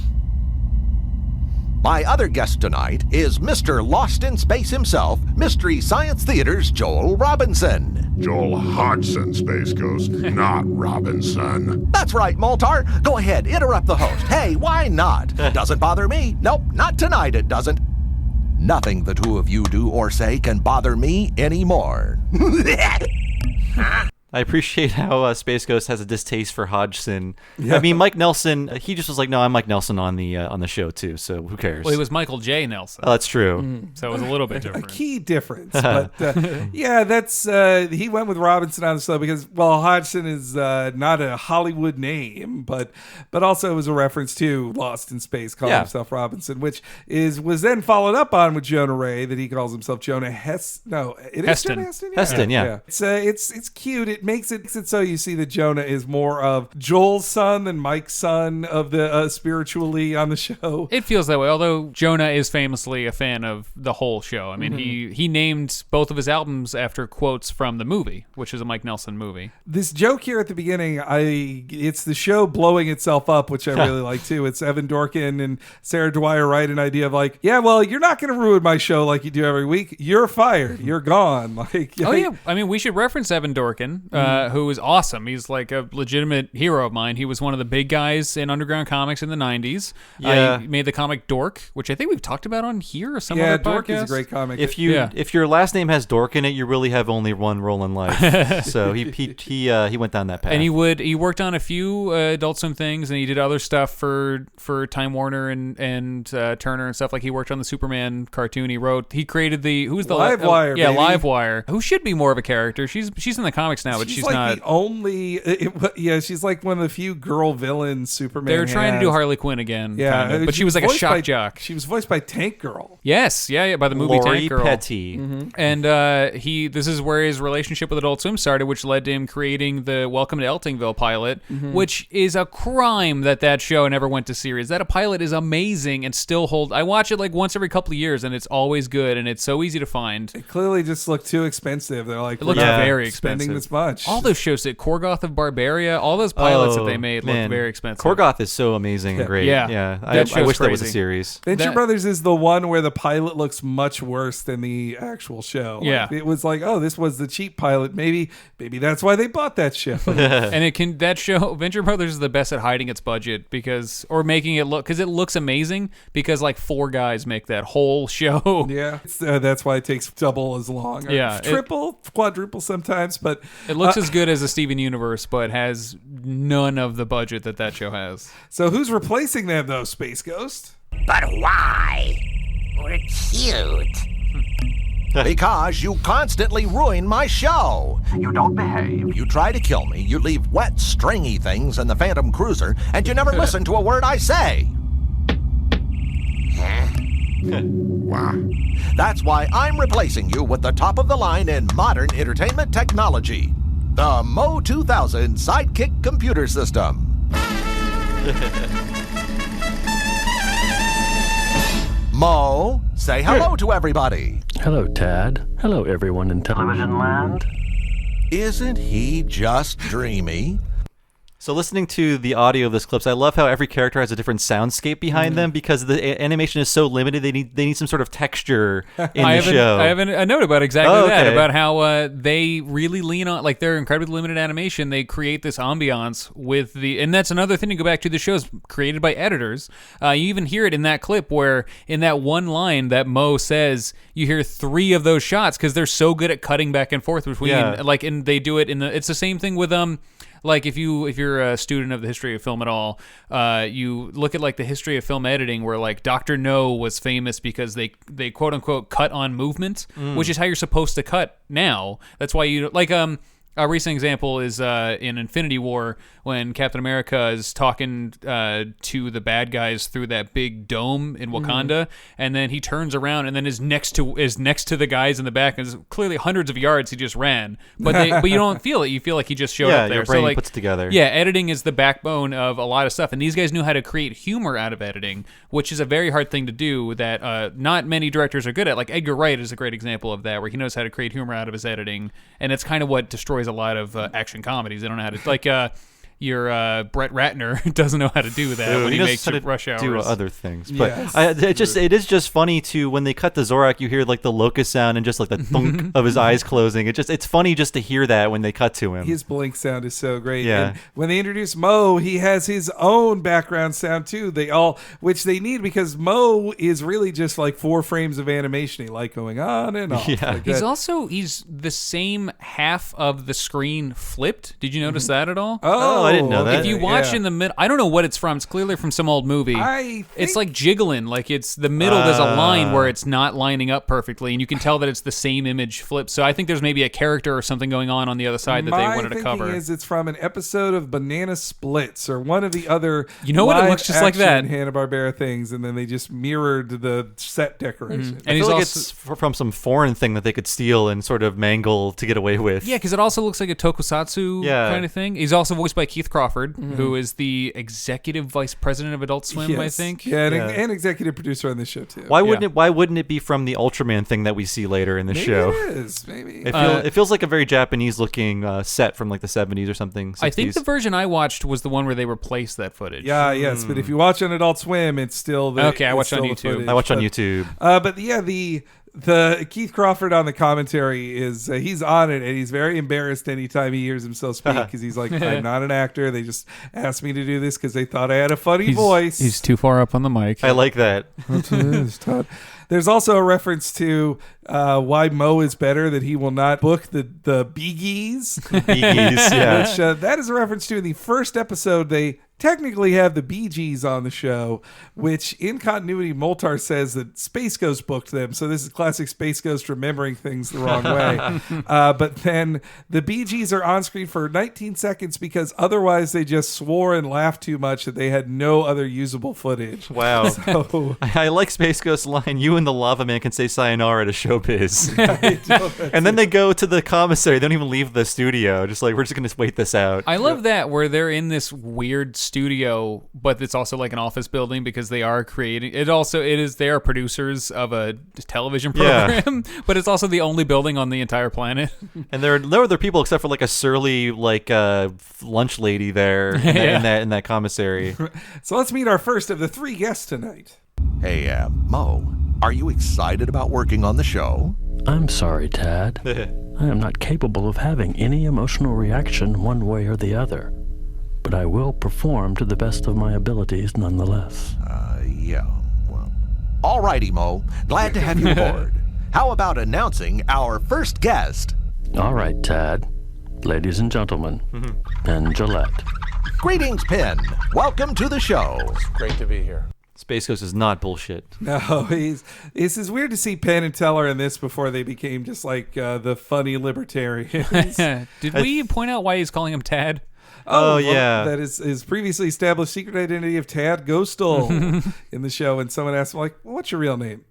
My other guest tonight is Mr. Lost in Space himself, Mystery Science Theater's Joel Robinson. Joel Hodgson, Space Ghost, not Robinson. That's right, Moltar. Go ahead, interrupt the host. Hey, why not? Doesn't bother me. Nope, not tonight it doesn't. Nothing the two of you do or say can bother me anymore. I appreciate how Space Ghost has a distaste for Hodgson. I mean, Mike Nelson, he just was like, no, I'm Mike Nelson on the show too, so who cares? Well, he was Michael J. Nelson. Oh, that's true. So it was a little bit different. A key difference. But yeah, that's he went with Robinson on the show because, well, Hodgson is not a Hollywood name, but also it was a reference to Lost in Space, calling himself Robinson, which was then followed up on with Jonah Ray, that he calls himself Jonah Heston. No, it is Heston. Jonah Heston? Heston, yeah. It's cute. It makes it so you see that Jonah is more of Joel's son than Mike's son of the spiritually on the show. It feels that way, although Jonah is famously a fan of the whole show. I mean, he named both of his albums after quotes from the movie, which is a Mike Nelson movie. This joke here at the beginning, it's the show blowing itself up, which I really like too. It's Evan Dorkin and Sarah Dwyer write an idea of like, yeah, well, you're not going to ruin my show like you do every week. You're fired. You're gone. Like, oh yeah, I mean, we should reference Evan Dorkin, who is awesome. He's like a legitimate hero of mine. He was one of the big guys in underground comics in the 90s. He made the comic Dork, which I think we've talked about on here or some other Dork podcast. is a great comic. If your last name has Dork in it, you really have only one role in life. So he went down that path. And he worked on a few Adult Swim things, and he did other stuff for Time Warner and Turner and stuff. Like he worked on the Superman cartoon. He created the Livewire. Yeah, Livewire, who should be more of a character. She's in the comics now, but she's like not. The only, she's like one of the few girl villains Superman. They're trying to do Harley Quinn again, but she was like a shock jock. She was voiced by Tank Girl. Yes, by the movie Lori Tank Girl. Petty. And this is where his relationship with Adult Swim started, which led to him creating the Welcome to Eltingville pilot, which is a crime that show never went to series. That a pilot is amazing and still I watch it like once every couple of years, and it's always good, and it's so easy to find. It clearly just looked too expensive. They're like, it looked very spending expensive. this much. All those shows that Korgoth of Barbaria, all those pilots that they made looked very expensive. Korgoth is so amazing and great. Yeah. I wish that was a series. Venture Brothers is the one where the pilot looks much worse than the actual show. Yeah. It was like, oh, this was the cheap pilot. Maybe that's why they bought that show. And that show, Venture Brothers is the best at hiding its budget or making it look, because it looks amazing because like 4 guys make that whole show. Yeah. That's why it takes double as long. Yeah. Triple, quadruple sometimes, but it looks as good as a Steven Universe, but has none of the budget that show has. So who's replacing them though, Space Ghost? But why? We're cute. Because you constantly ruin my show. You don't behave. You try to kill me, you leave wet, stringy things in the Phantom Cruiser, and you never listen to a word I say. Wow. That's why I'm replacing you with the top of the line in modern entertainment technology. The Mo 2000 Sidekick Computer System. Mo, say hello to everybody. Hello, Tad. Hello, everyone in Television land? Isn't he just dreamy? So listening to the audio of this clips, I love how every character has a different soundscape behind them because the animation is so limited. They need some sort of texture in the show. I have a note about exactly that, about how they really lean on, like their incredibly limited animation. They create this ambiance and that's another thing to go back to. The show's created by editors. You even hear it in that clip where in that one line that Mo says, you hear 3 of those shots because they're so good at cutting back and forth between, and they do it it's the same thing with like if you're a student of the history of film at all, you look at like the history of film editing, where like Dr. No was famous because they quote unquote cut on movement, which is how you're supposed to cut now. That's why you like A recent example is in Infinity War when Captain America is talking to the bad guys through that big dome in Wakanda, and then he turns around and then is next to the guys in the back, and it's clearly hundreds of yards he just ran, but you don't feel it. You feel like he just showed up there. Your brain so like puts together. Yeah, editing is the backbone of a lot of stuff, and these guys knew how to create humor out of editing, which is a very hard thing to do that not many directors are good at. Like Edgar Wright is a great example of that, where he knows how to create humor out of his editing, and it's kind of what destroys a lot of action comedies. They don't know how to, like your Brett Ratner doesn't know how to do that when he makes Rush Hour. Do other things, but it is just funny to when they cut the Zorak, you hear like the locust sound and just like the thunk of his eyes closing. It's funny just to hear that when they cut to him. His blink sound is so great. Yeah. And when they introduce Mo, he has his own background sound too. Which they need because Mo is really just like 4 frames of animation. He like going on and off. Yeah. Like He's the same half of the screen flipped. Did you notice that at all? Oh, I didn't know that. If you watch in the middle, I don't know what it's from. It's clearly from some old movie. It's like jiggling. Like it's the middle. There's a line where it's not lining up perfectly, and you can tell that it's the same image flipped. So I think there's maybe a character or something going on the other side that they wanted to cover. My thinking is it's from an episode of Banana Splits or one of the other. You know what? It looks just like that. Hanna-Barbera things, and then they just mirrored the set decoration. And I feel like it's from some foreign thing that they could steal and sort of mangle to get away with. Yeah, because it also looks like a tokusatsu kind of thing. He's also voiced by Keith Crawford, who is the executive vice president of Adult Swim, I think. Yeah, and executive producer on this show too. Why wouldn't it be from the Ultraman thing that we see later in the show? It is, maybe. It feels like a very Japanese looking set from like the 70s or something. 60s. I think the version I watched was the one where they replaced that footage. Yes, but if you watch on Adult Swim, it's still the I watched on YouTube. Footage, I watched on YouTube. But yeah, the Keith Crawford on the commentary is he's on it, and he's very embarrassed anytime he hears himself speak because he's like, I'm not an actor. They just asked me to do this because they thought I had a funny voice. He's too far up on the mic. I like that. That's what it is, Todd. There's also a reference to why Mo is better, that he will not book the Bee Gees. Bee Gees, yeah. Which, that is a reference to in the first episode. They technically have the Bee Gees on the show, which in continuity, Moltar says that Space Ghost booked them. So this is classic Space Ghost remembering things the wrong way. But then the Bee Gees are on screen for 19 seconds because otherwise they just swore and laughed too much that they had no other usable footage. Wow. So, I like Space Ghost's line, you and the Lava Man can say sayonara to showbiz. And then they go to the commissary. They don't even leave the studio. Just like, we're just going to wait this out. I love that where they're in this weird studio, but it's also like an office building because they are creating they are producers of a television program, but it's also the only building on the entire planet. And there are no other people except for like a surly like lunch lady there in that commissary. So let's meet our first of the 3 guests tonight. Hey, Mo, are you excited about working on the show? I'm sorry, Tad. I am not capable of having any emotional reaction one way or the other. But I will perform to the best of my abilities nonetheless. Well, all righty, Mo. Glad to have you aboard. How about announcing our first guest? All right, Tad. Ladies and gentlemen, Penn Gillette. Greetings, Penn. Welcome to the show. It's great to be here. Space Ghost is not bullshit. No, this is weird to see Penn and Teller in this before they became just like the funny libertarians. Did we point out why he's calling him Tad? Oh, yeah. That is his previously established secret identity of Tad Ghostal in the show. And someone asked him, like, well, what's your real name?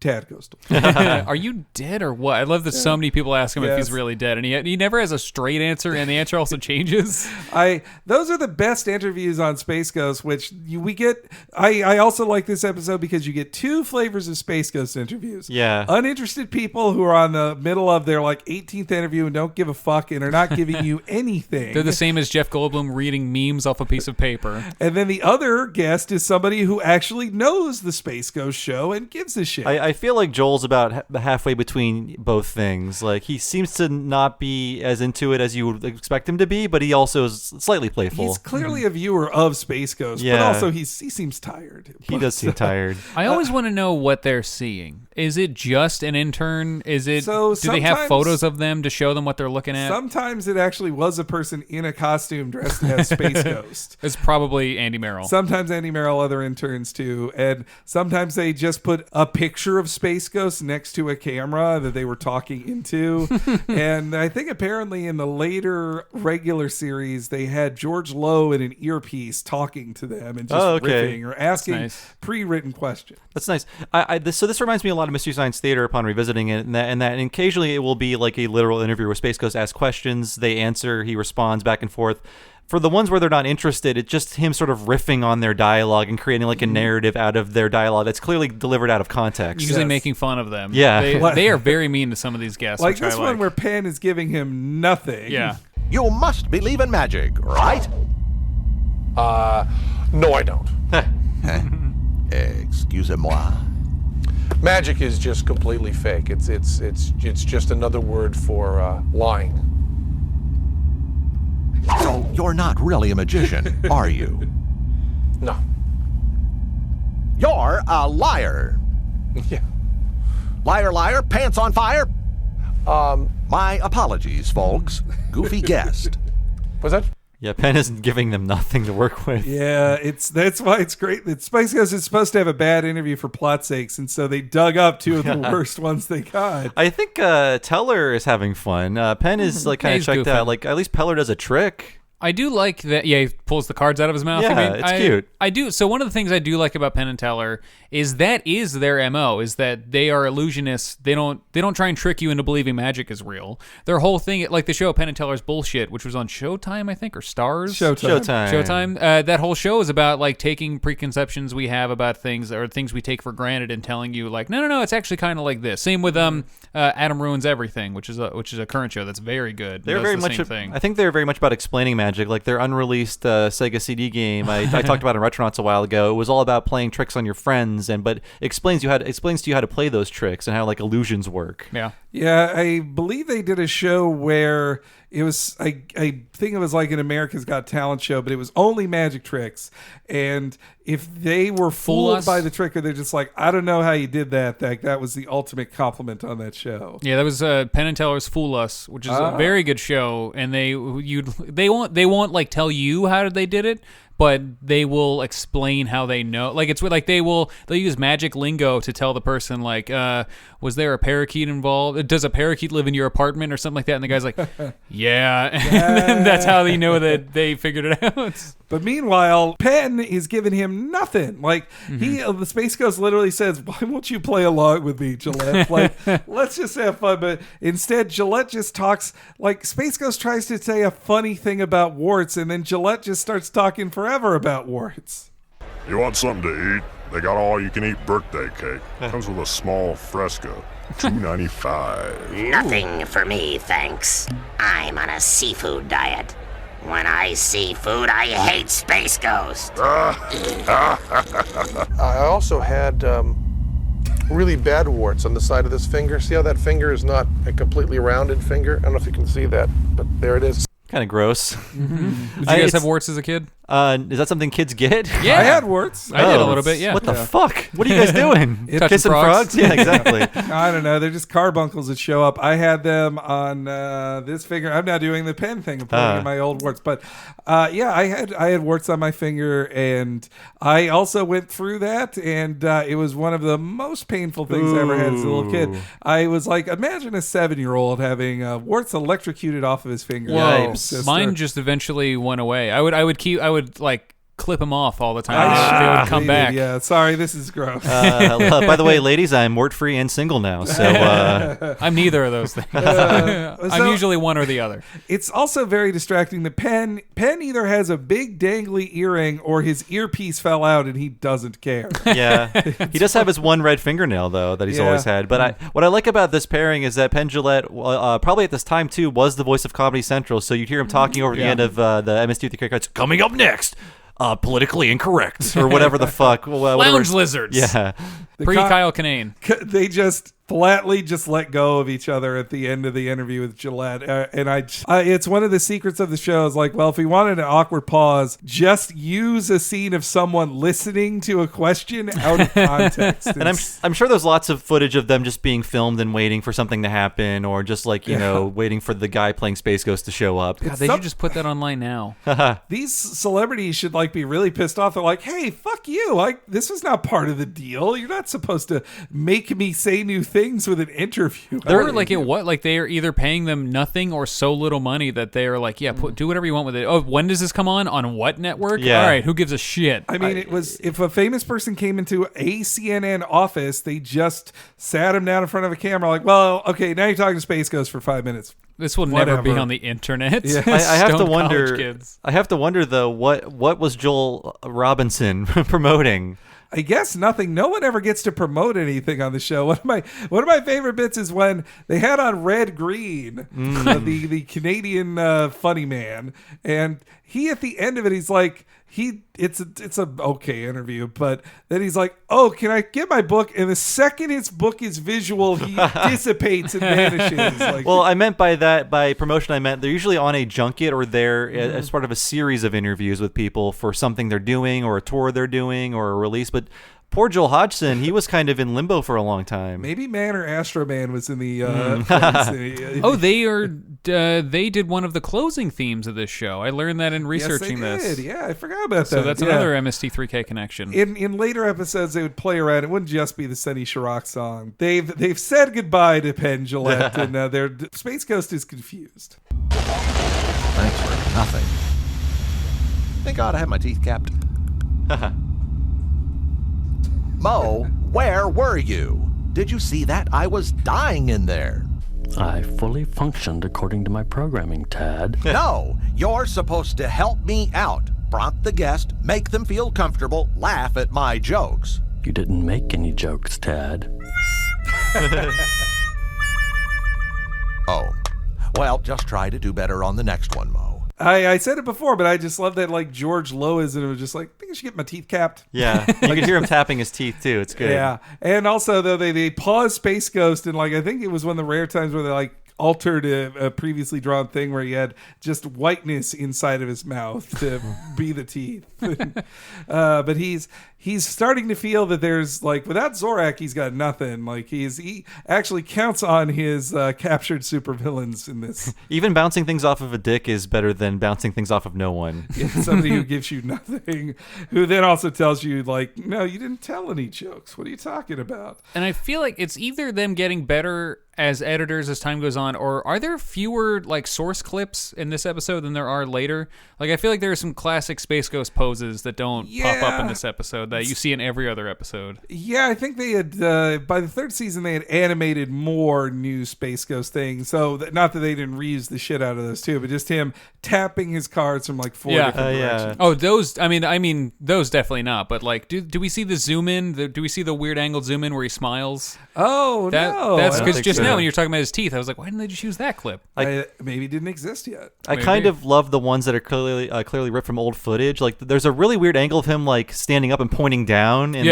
Tad Ghostal. Are you dead or what? I love that so many people ask him if he's really dead, and he never has a straight answer, and the answer also changes. Those are the best interviews on Space Ghost, which we get. I also like this episode because you get 2 flavors of Space Ghost interviews. Yeah. Uninterested people who are on the middle of their like 18th interview and don't give a fuck and are not giving you anything. They're the same as Jeff Goldblum reading memes off a piece of paper. And then the other guest is somebody who actually knows the Space Ghost show and gives a shit. I feel like Joel's about halfway between both things. Like, he seems to not be as into it as you would expect him to be, but he also is slightly playful. He's clearly a viewer of Space Ghost, but also he seems tired. He does seem tired. I always want to know what they're seeing. Is it just an intern? Is it? Do they have photos of them to show them what they're looking at? Sometimes it actually was a person in a costume dressed as Space Ghost. It's probably Andy Merrill. Sometimes Andy Merrill, other interns too, and sometimes they just put a picture of Space Ghost next to a camera that they were talking into. And I think apparently in the later regular series, they had George Lowe in an earpiece talking to them and just riffing or asking pre-written questions. That's nice. So this reminds me a lot of Mystery Science Theater upon revisiting it, and occasionally it will be like a literal interview where Space Ghost asks questions, they answer, he responds back and forth. For the ones where they're not interested, it's just him sort of riffing on their dialogue and creating like a narrative out of their dialogue that's clearly delivered out of context. Usually making fun of them. Yeah. They are very mean to some of these guests. Like this one where Penn is giving him nothing. Yeah. You must believe in magic, right? No, I don't. Excusez-moi. Magic is just completely fake. It's just another word for lying. So you're not really a magician, are you? No. You're a liar. Yeah. Liar, liar, pants on fire. My apologies, folks. Goofy guest. What's that? Yeah, Penn isn't giving them nothing to work with. Yeah, that's why it's great that Space Ghost is supposed to have a bad interview for plot sakes, and so they dug up two of the worst ones they got. I think Teller is having fun. Penn is like kind of checked out. Like at least Peller does a trick. I do like that. Yeah, he pulls the cards out of his mouth. Yeah, it's cute. I do. So one of the things I do like about Penn and Teller is that is their MO. Is that they are illusionists. They don't try and trick you into believing magic is real. Their whole thing, like the show Penn and Teller's Bullshit, which was on Showtime, I think, or Stars. Showtime. That whole show is about like taking preconceptions we have about things or things we take for granted and telling you like, no, it's actually kind of like this. Same with Adam Ruins Everything, which is a current show that's very good. They're very much. I think they're very much about explaining magic. Like their unreleased Sega CD game, I talked about in Retronauts a while ago. It was all about playing tricks on your friends, but explains to you how to play those tricks and how like illusions work. Yeah, I believe they did a show where it was, I think it was like an America's Got Talent show, but it was only magic tricks. And if they were fooled by the trick, or they're just like, I don't know how you did that, that was the ultimate compliment on that show. Yeah, that was Penn and Teller's Fool Us, which is a very good show. And they won't like tell you how they did it, but they will explain how they know. Like it's like they'll use magic lingo to tell the person like, was there a parakeet involved? Does a parakeet live in your apartment or something like that? And the guy's like, yeah. And then that's how they know that they figured it out. But meanwhile, Penn is giving him nothing. Like the Space Ghost literally says, "Why won't you play along with me, Gillette? Like, let's just have fun." But instead, Gillette just talks. Like Space Ghost tries to say a funny thing about warts, and then Gillette just starts talking forever about warts. You want something to eat? They got all-you-can-eat birthday cake. Comes with a small fresco. $2.95. Nothing for me, thanks. I'm on a seafood diet. When I see food, I hate Space Ghost. I also had really bad warts on the side of this finger. See how that finger is not a completely rounded finger? I don't know if you can see that, but there it is. Kind of gross. Did you guys have warts as a kid? Is that something kids get? Yeah, I had warts. I did a little bit. Yeah. What the fuck? What are you guys doing? Kissing frogs? Yeah, exactly. I don't know. They're just carbuncles that show up. I had them on this finger. I'm now doing the pen thing of pulling in my old warts. But yeah, I had warts on my finger, and I also went through that, and it was one of the most painful things I ever had as a little kid. I was like, imagine a 7-year-old having warts electrocuted off of his finger. Whoa. Mine just eventually went away. I would like clip them off all the time. They would come back. Yeah, sorry, this is gross. By the way, ladies, I'm wart-free and single now, so I'm neither of those things. I'm usually one or the other. It's also very distracting that Penn either has a big dangly earring or his earpiece fell out and he doesn't care. Yeah, he does have his one red fingernail though that he's always had. But what I like about this pairing is that Penn Jillette, probably at this time too, was the voice of Comedy Central. So you'd hear him talking over the end of the MS2 cards. Coming up next. Politically incorrect or whatever the fuck. Lounge lizards. Yeah. Pre-Kyle Kinane. They just flatly just let go of each other at the end of the interview with Gillette. And it's one of the secrets of the show is like, well, if we wanted an awkward pause, just use a scene of someone listening to a question out of context. And I'm sure there's lots of footage of them just being filmed and waiting for something to happen, or just like, you know, waiting for the guy playing Space Ghost to show up. God, they should just put that online now. These celebrities should like be really pissed off. They're like, hey, fuck you. Like, this was not part of the deal. You're not supposed to make me say new things with an interview. Or like they are either paying them nothing or so little money that they are like, yeah, do whatever you want with it. Oh, when does this come on what network? Yeah. All right, who gives a shit? I mean, it was if a famous person came into a CNN office, they just sat him down in front of a camera like, well, okay, now you're talking to Space Ghost for 5 minutes. This will never be on the internet. Yeah. I have to wonder. I have to wonder though, what was Joel Robinson promoting? I guess nothing. No one ever gets to promote anything on the show. One of my favorite bits is when they had on Red Green, the Canadian funny man, and he at the end of it, he's like, it's a okay interview, but then he's like, oh, can I get my book? And the second his book is visual, he dissipates and vanishes. Like, well, I meant by promotion, I meant they're usually on a junket or they're as part of a series of interviews with people for something they're doing or a tour they're doing or a release. But poor Joel Hodgson, he was kind of in limbo for a long time. Maybe Man or Astro Man was in the. Oh, they did one of the closing themes of this show. I learned that in researching this. Yeah, I forgot about that. So that's another MST3K connection. In later episodes, they would play around. It wouldn't just be the Sunny Chirac song. They've said goodbye to Penn Jillette, and their Space Ghost is confused. Thanks for nothing. Thank God I have my teeth capped. Mo, where were you? Did you see that? I was dying in there. I fully functioned according to my programming, Tad. No, you're supposed to help me out. Prompt the guest, make them feel comfortable, laugh at my jokes. You didn't make any jokes, Tad. Oh, well, just try to do better on the next one, Mo. I said it before, but I just love that like George Lois, and it was just like, I think I should get my teeth capped. Yeah, you can hear him tapping his teeth too. It's good. Yeah, and also though they paused Space Ghost, and like I think it was one of the rare times where they like altered a previously drawn thing where he had just whiteness inside of his mouth to be the teeth. But he's starting to feel that there's like, without Zorak, he's got nothing. Like he actually counts on his captured supervillains in this. Even bouncing things off of a dick is better than bouncing things off of no one. Somebody who gives you nothing, who then also tells you like, no, you didn't tell any jokes. What are you talking about? And I feel like it's either them getting better as editors as time goes on, or are there fewer like source clips in this episode than there are later? Like I feel like there are some classic Space Ghost poses that don't pop up in this episode that you see in every other episode. Yeah, I think they had by the third season they had animated more new Space Ghost things. So not that they didn't reuse the shit out of those too, but just him tapping his cards from like four different directions. Oh, those. I mean, those definitely not. But like, do we see the zoom in? Do we see the weird angle zoom in where he smiles? Oh, no. That's because just now when you're talking about his teeth, I was like, why didn't they just use that clip? Maybe it didn't exist yet. I kind of love the ones that are clearly ripped from old footage. Like there's a really weird angle of him like standing up and pointing down and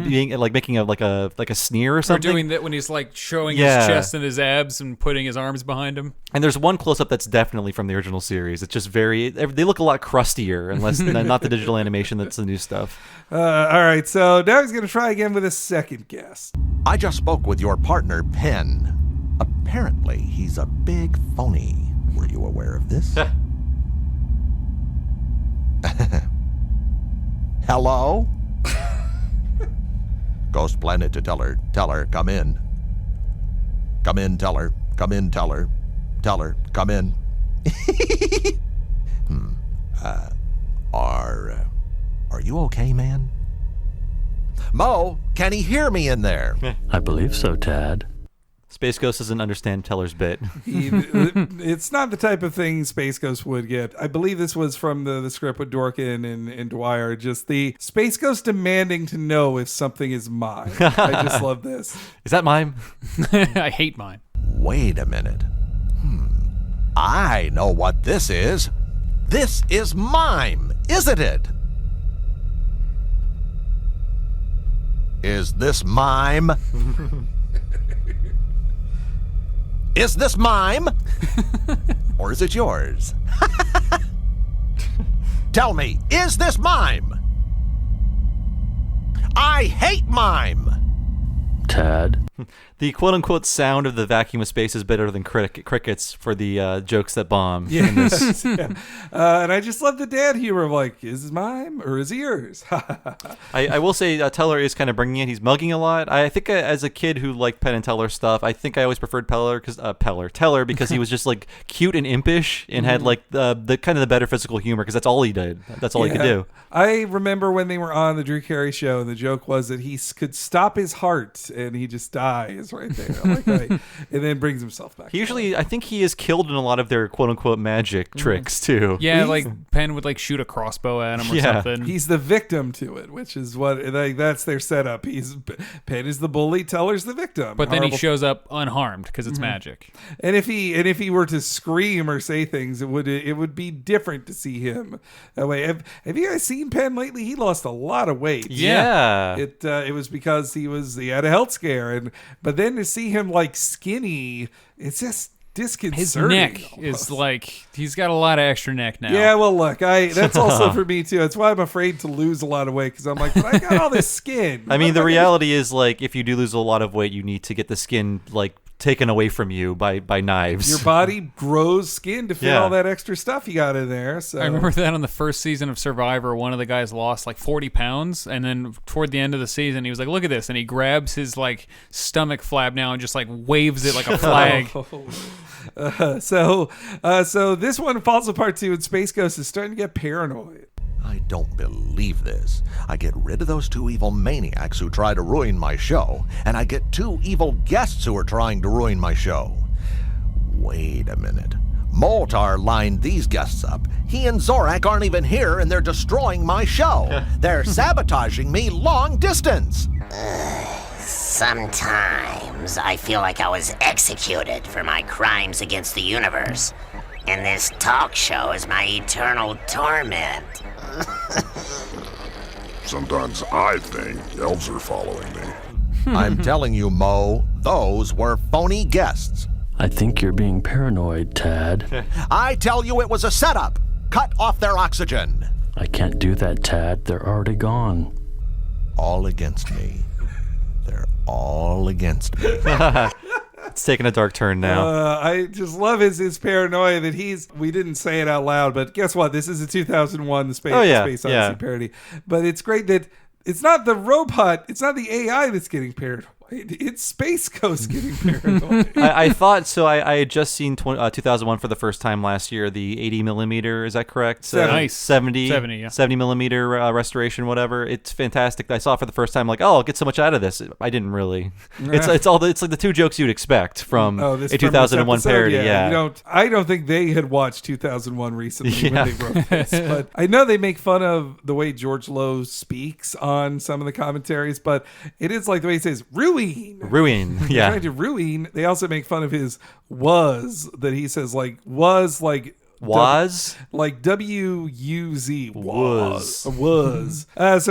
being like making a sneer or something. Or doing that when he's like showing his chest and his abs and putting his arms behind him. And there's one close up that's definitely from the original series. It's just they look a lot crustier, unless not the digital animation that's the new stuff. All right, so now he's going to try again with a second guess. I just spoke with your partner, Penn. Apparently, he's a big phony. Were you aware of this? Hello? Ghost Planet to tell her, come in. Come in, tell her, come in, tell her, come in. Are you okay, man? Mo, can he hear me in there? I believe so, Tad. Space Ghost doesn't understand Teller's bit. It's not the type of thing Space Ghost would get. I believe this was from the script with Dorkin and Dwyer. Just the Space Ghost demanding to know if something is mine. I just love this. Is that mime? I hate mime. Wait a minute. I know what this is. This is mime, isn't it? Is this mime? Is this mime? Or is it yours? Tell me, is this mime? I hate mime! Tad. The quote-unquote sound of the vacuum of space is better than crickets for the jokes that bomb. in this. Yeah. And I just love the dad humor of like, is this mine or is it yours? I will say Teller is kind of bringing it. He's mugging a lot. I think as a kid who liked Penn and Teller stuff, I think I always preferred Teller because he was just like cute and impish and had like the kind of the better physical humor because that's all he did. That's all he could do. I remember when they were on the Drew Carey show, and the joke was that he could stop his heart and he just dies right there. Like, and then brings himself back. I think he is killed in a lot of their quote-unquote magic tricks too. Yeah, like Penn would like shoot a crossbow at him or something. He's the victim to it, which is what that's their setup. Penn is the bully, Teller's the victim. But then he shows up unharmed because it's magic. And if he were to scream or say things, it would be different to see him that way. Have you guys seen Penn lately? He lost a lot of weight. Yeah. It was because he had a health scare, but then to see him like skinny, it's just disconcerting. His neck is like, he's got a lot of extra neck now. Yeah, well, look, that's also for me too. That's why I'm afraid to lose a lot of weight because I'm like, but I got all this skin. I mean, the reality is like, if you do lose a lot of weight, you need to get the skin like taken away from you by knives. Your body grows skin to fit all that extra stuff you got in there. So I remember that on the first season of Survivor, one of the guys lost like 40 pounds, and then toward the end of the season, he was like, "Look at this," and he grabs his like stomach flap now and just like waves it like a flag. So this one falls apart too, and Space Ghost is starting to get paranoid. I don't believe this. I get rid of those two evil maniacs who try to ruin my show, and I get two evil guests who are trying to ruin my show. Wait a minute. Moltar lined these guests up. He and Zorak aren't even here, and they're destroying my show. They're sabotaging me long distance. Sometimes I feel like I was executed for my crimes against the universe, and this talk show is my eternal torment. Sometimes I think elves are following me. I'm telling you, Mo, those were phony guests. I think you're being paranoid, Tad. I tell you it was a setup. Cut off their oxygen. I can't do that, Tad. They're already gone. All against me. They're all against me. It's taking a dark turn now. I just love his paranoia that we didn't say it out loud, but guess what? This is a 2001 The Space Odyssey parody. But it's great that it's not the robot, it's not the AI that's getting paranoid. It's Space Ghost getting paranoid. I thought so. I had just seen 2001 for the first time last year. The 80 millimeter, is that correct? Nice. 70 millimeter restoration, whatever. It's fantastic. I saw it for the first time. Like, oh, I'll get so much out of this. I didn't really. It's like the two jokes you'd expect from a 2001 parody. Yeah. I don't think they had watched 2001 recently when they wrote this, but I know they make fun of the way George Lowe speaks on some of the commentaries. But it is like the way he says ruin. Yeah. Trying to ruin. They also make fun of his was that he says like was like was like W-U-Z was. So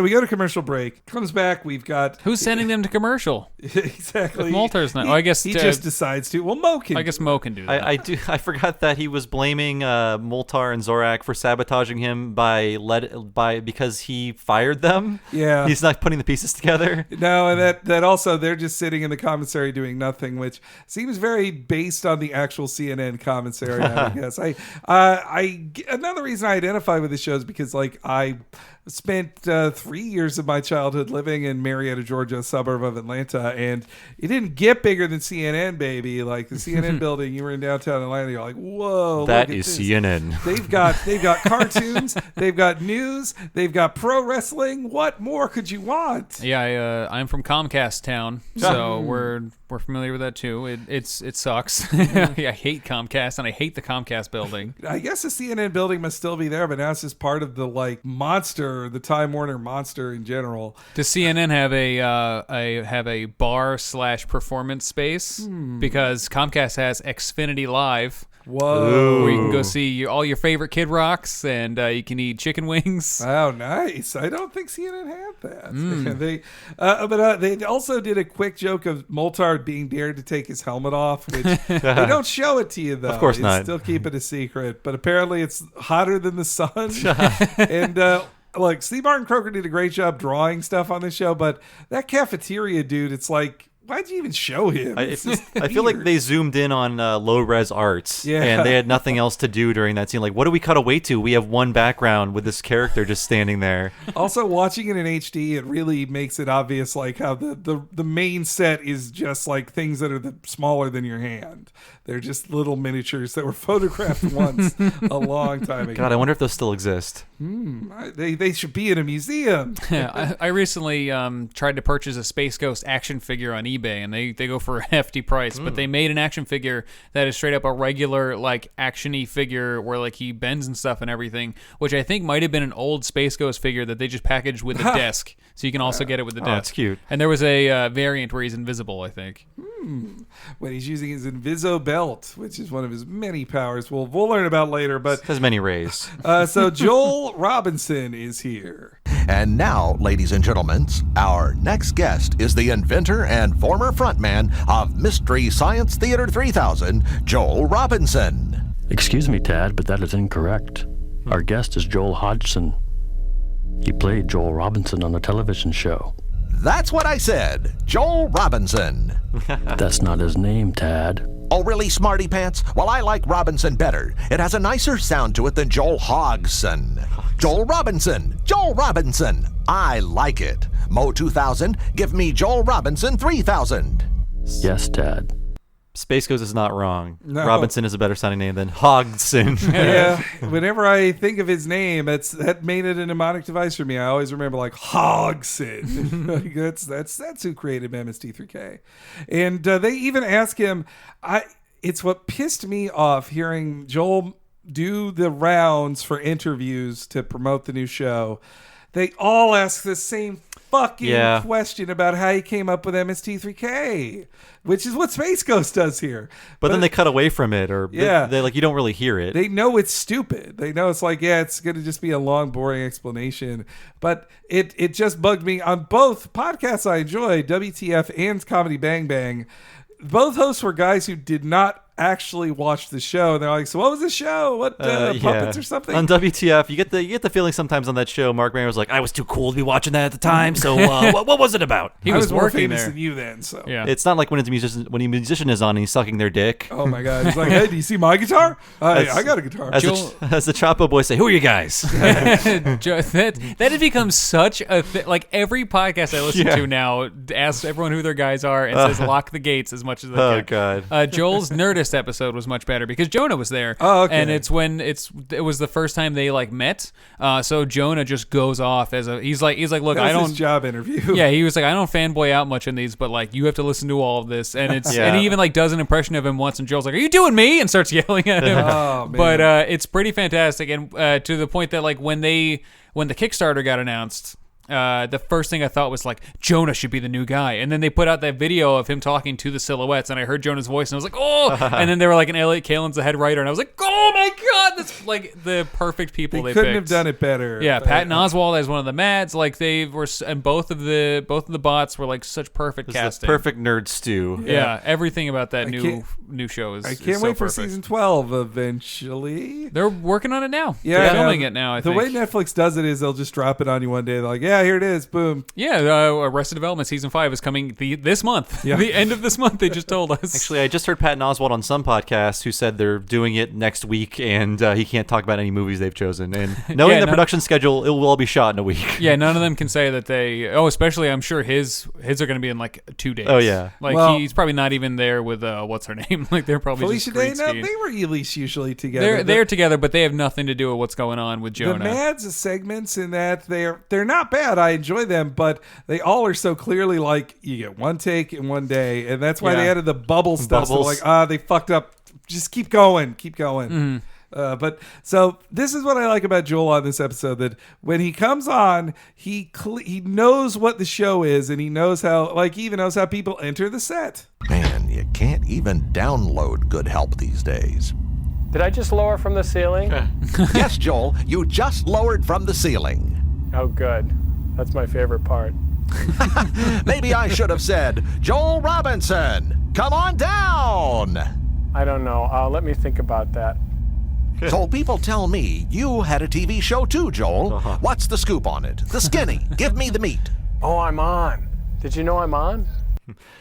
we go to commercial break. Comes back. We've got who's sending them to commercial? Exactly. If Moltar's not. I guess he just decides to. Well, Mo can. I guess Mo can do that. I forgot that he was blaming Moltar and Zorak for sabotaging him because he fired them. Yeah. He's not putting the pieces together. No, and that also they're just sitting in the commissary doing nothing, which seems very based on the actual CNN commissary. I guess another reason I identify with this show is because like I spent 3 years of my childhood living in Marietta, Georgia, a suburb of Atlanta, and it didn't get bigger than CNN, baby. Like the CNN building, you were in downtown Atlanta, you're like, whoa, that is CNN. They've got cartoons, they've got news, they've got pro wrestling. What more could you want? Yeah, I'm from Comcast Town, so we're familiar with that too. It sucks. I hate Comcast, and I hate the Comcast building. I guess the CNN building must still be there, but now it's just part of the like monster, the Time Warner monster in general. Does CNN have a bar / performance space? Because Comcast has Xfinity Live, Whoa. Where you can go see all your favorite Kid Rocks, and you can eat chicken wings. Oh, nice. I don't think CNN had that. They also did a quick joke of Moltard being dared to take his helmet off, which they don't show it to you, though. Of course not. Still keep it a secret. But apparently it's hotter than the sun. And look, Steve Martin Croker did a great job drawing stuff on this show, but that cafeteria dude, it's like, why'd you even show him? I feel like they zoomed in on low-res arts, and they had nothing else to do during that scene. Like, what do we cut away to? We have one background with this character just standing there. Also, watching it in HD, it really makes it obvious, like, how the main set is just, like, things that are smaller than your hand. They're just little miniatures that were photographed once a long time ago. God, I wonder if those still exist. They should be in a museum. Yeah, I recently tried to purchase a Space Ghost action figure on eBay, and they go for a hefty price, but they made an action figure that is straight up a regular, like, action-y figure where, like, he bends and stuff and everything, which I think might have been an old Space Ghost figure that they just packaged with the desk, so you can also get it with the desk. That's cute. And there was a variant where he's invisible, I think. When he's using his Inviso belt, which is one of his many powers, we'll learn about later. But has many rays. So Joel Robinson is here. And now, ladies and gentlemen, our next guest is the inventor and former frontman of Mystery Science Theater 3000, Joel Robinson. Excuse me, Tad, but that is incorrect. Our guest is Joel Hodgson. He played Joel Robinson on a television show. That's what I said, Joel Robinson. That's not his name, Tad. Oh, really, smarty pants? Well, I like Robinson better. It has a nicer sound to it than Joel Hodgson. Joel Robinson. Joel Robinson. I like it. Mo 2000, give me Joel Robinson 3000. Yes, Tad. Space Ghost is not wrong. No. Robinson is a better sounding name than Hodgson. Yeah, whenever I think of his name, that made it a mnemonic device for me. I always remember like Hodgson. Like, that's who created MST3K. And they even ask him. It's what pissed me off hearing Joel do the rounds for interviews to promote the new show. They all ask the same fucking question about how he came up with MST3K, which is what Space Ghost does here. But then they cut away from it, or they like, you don't really hear it. They know it's stupid. They know it's like, it's going to just be a long, boring explanation. But it just bugged me on both podcasts I enjoy, WTF and Comedy Bang Bang. Both hosts were guys who did not actually watch the show. They're like, so what was the show? What puppets or something? On WTF, you get the feeling sometimes on that show. Mark Maron was like, I was too cool to be watching that at the time. So what was it about? He was more working famous there than you then. So yeah, it's not like when a musician is on and he's sucking their dick. Oh my god, he's like, hey, do you see my guitar? I got a guitar. As the Chapo boys say, who are you guys? that has become such a like every podcast I listen to now asks everyone who their guys are and says lock the gates as much as they can. Oh god. Joel's Nerdist episode was much better because Jonah was there. Oh, okay. And it was the first time they like met. So Jonah just goes off as he's like, look, that was I don't his job interview. Yeah, he was like, I don't fanboy out much in these, but like you have to listen to all of this, and it's and he even like does an impression of him once, and Joel's like, are you doing me? And starts yelling at him. Oh, man. But it's pretty fantastic, and to the point that like when the Kickstarter got announced. The first thing I thought was like, Jonah should be the new guy. And then they put out that video of him talking to the silhouettes, and I heard Jonah's voice, and I was like, oh! And then they were like, Elliot Kalin's the head writer, and I was like, oh my god, that's like the perfect people they couldn't picked. have done it better. Yeah, Patton Oswalt as one of the Mads, like they were, and both of the bots were like such perfect casting. Perfect nerd stew. Yeah, everything about that new show is. I can't so wait for perfect. season 12 eventually. They're working on it now. Yeah, they're filming it now. I think the way Netflix does it is they'll just drop it on you one day. They're like, yeah, here it is, boom. Yeah, Arrested Development season 5 is coming this month. Yeah. The end of this month, they just told us. Actually, I just heard Patton Oswalt on some podcast who said they're doing it next week, and he can't talk about any movies they've chosen. And knowing the production schedule, it will all be shot in a week. Yeah, none of them can say that they. Oh, especially I'm sure his are going to be in like 2 days. Oh yeah, like he's probably not even there with what's her name? Like they're probably Felicia just Day. They were at least usually together. They're together, but they have nothing to do with what's going on with Jonah. The Mads segments in that they're not bad. I enjoy them, but they all are so clearly like you get one take in one day, and that's why they added the bubble stuff. So like, they fucked up. Just keep going. Mm-hmm. But so this is what I like about Joel on this episode, that when he comes on, he knows what the show is, and he knows how, like, he even knows how people enter the set. Man, you can't even download good help these days. Did I just lower from the ceiling? Yes, Joel, you just lowered from the ceiling. Oh, good. That's my favorite part. Maybe I should have said, Joel Robinson, come on down. I don't know. Let me think about that. So people tell me you had a TV show too, Joel. What's the scoop on it? The skinny. Give me the meat. Oh, I'm on. Did you know I'm on?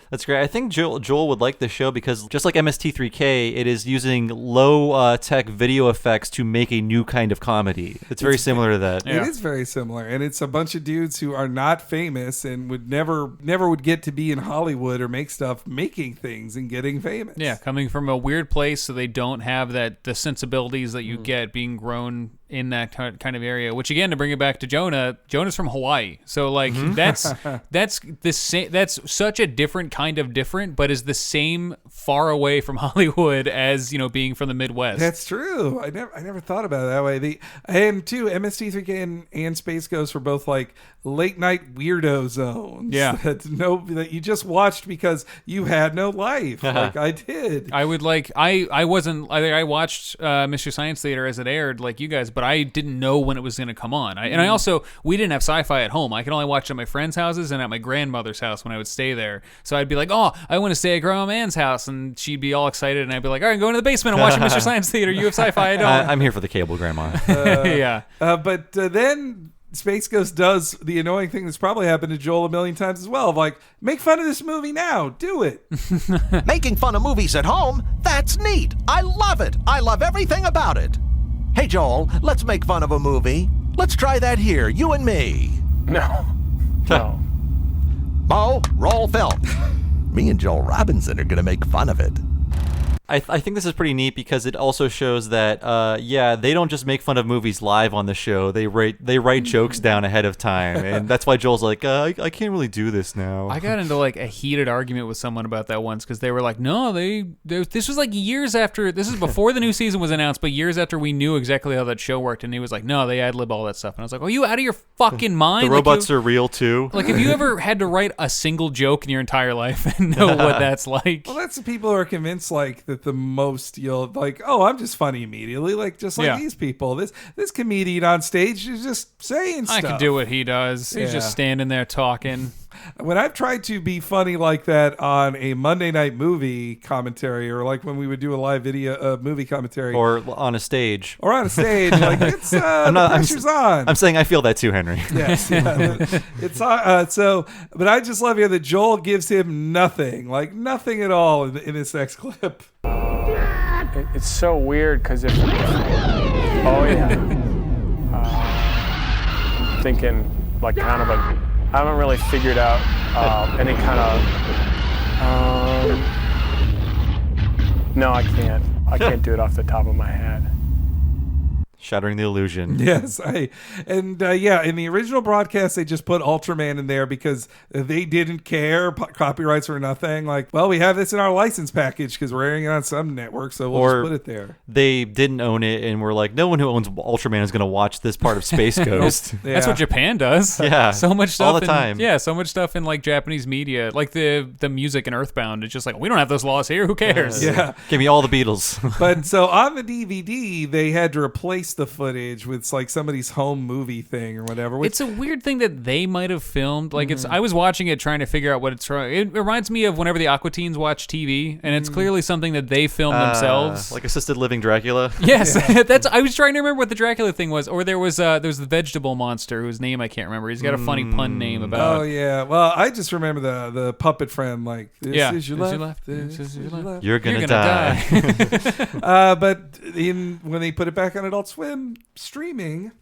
That's great. I think Joel would like this show because just like MST3K, it is using low-tech video effects to make a new kind of comedy. It's very similar to that. It is very similar, and it's a bunch of dudes who are not famous and would never would get to be in Hollywood or make stuff, making things and getting famous. Yeah, coming from a weird place, so they don't have the sensibilities that you get being grown in that kind of area. Which again, to bring it back to Jonah's from Hawaii, so like that's the same. That's such a different kind of different, but is the same far away from Hollywood as being from the Midwest. That's true. I never thought about it that way. And too, MST3K and Space Ghost were both like late night weirdo zones. Yeah, that you just watched because you had no life. Like I did. I would like I watched Mystery Science Theater as it aired, like you guys, but I didn't know when it was going to come on. And I also, we didn't have sci-fi at home. I could only watch it at my friends' houses and at my grandmother's house when I would stay there. So I'd be like, oh, I want to stay at Grandma Mann's house, and she'd be all excited, and I'd be like, all right, I'm going to the basement and watching Mystery Science Theater. You have sci-fi, I don't. I'm here for the cable, Grandma. Yeah. But then Space Ghost does the annoying thing that's probably happened to Joel a million times as well. Of like, make fun of this movie now. Do it. Making fun of movies at home? That's neat. I love it. I love everything about it. Hey, Joel, let's make fun of a movie. Let's try that here, you and me. No. No. Mo, roll film. Me and Joel Robinson are going to make fun of it. I think this is pretty neat because it also shows that, they don't just make fun of movies live on the show. They write jokes down ahead of time, and that's why Joel's like, I can't really do this now. I got into like a heated argument with someone about that once because they were like, no, this was like years after, this is before the new season was announced, but years after we knew exactly how that show worked, and he was like, no, they ad-lib all that stuff. And I was like, are you out of your fucking mind? The robots are real too. Like, have you ever had to write a single joke in your entire life and know what that's like? Well, that's the people who are convinced like that the most you'll like, oh, I'm just funny immediately, like just like these people. This comedian on stage is just saying stuff. I can do what he does. He's just standing there talking. When I've tried to be funny like that on a Monday night movie commentary, or like when we would do a live video movie commentary, or on a stage, like it's pressure's on. I'm saying I feel that too, Henry. Yes, it's so. But I just love here that Joel gives him nothing at all in this next clip. It's so weird because if oh yeah, thinking like kind of a. I haven't really figured out any kind of. No, I can't. I can't do it off the top of my head. Shattering the illusion. Yes, in the original broadcast they just put Ultraman in there because they didn't care, copyrights or nothing. Like, well, we have this in our license package because we're airing it on some network, so we'll just put it there. They didn't own it and were like, no one who owns Ultraman is going to watch this part of Space Ghost. That's what Japan does. Yeah, so much stuff all the time. So much stuff in like Japanese media, like the music in Earthbound. It's just like, we don't have those laws here. Who cares? Give me all the Beatles. But so on the DVD, they had to replace the footage with like somebody's home movie thing or whatever. It's a weird thing that they might have filmed. Like I was watching it trying to figure out what it's from. It reminds me of whenever the Aqua Teens watch TV, and it's clearly something that they filmed themselves. Like assisted living Dracula. Yes, that's. I was trying to remember what the Dracula thing was, or there was the vegetable monster whose name I can't remember. He's got a funny pun name about. Oh yeah, well I just remember the puppet friend like this is your left. This is your left. You're gonna die. But when they put it back on Adult Swim streaming,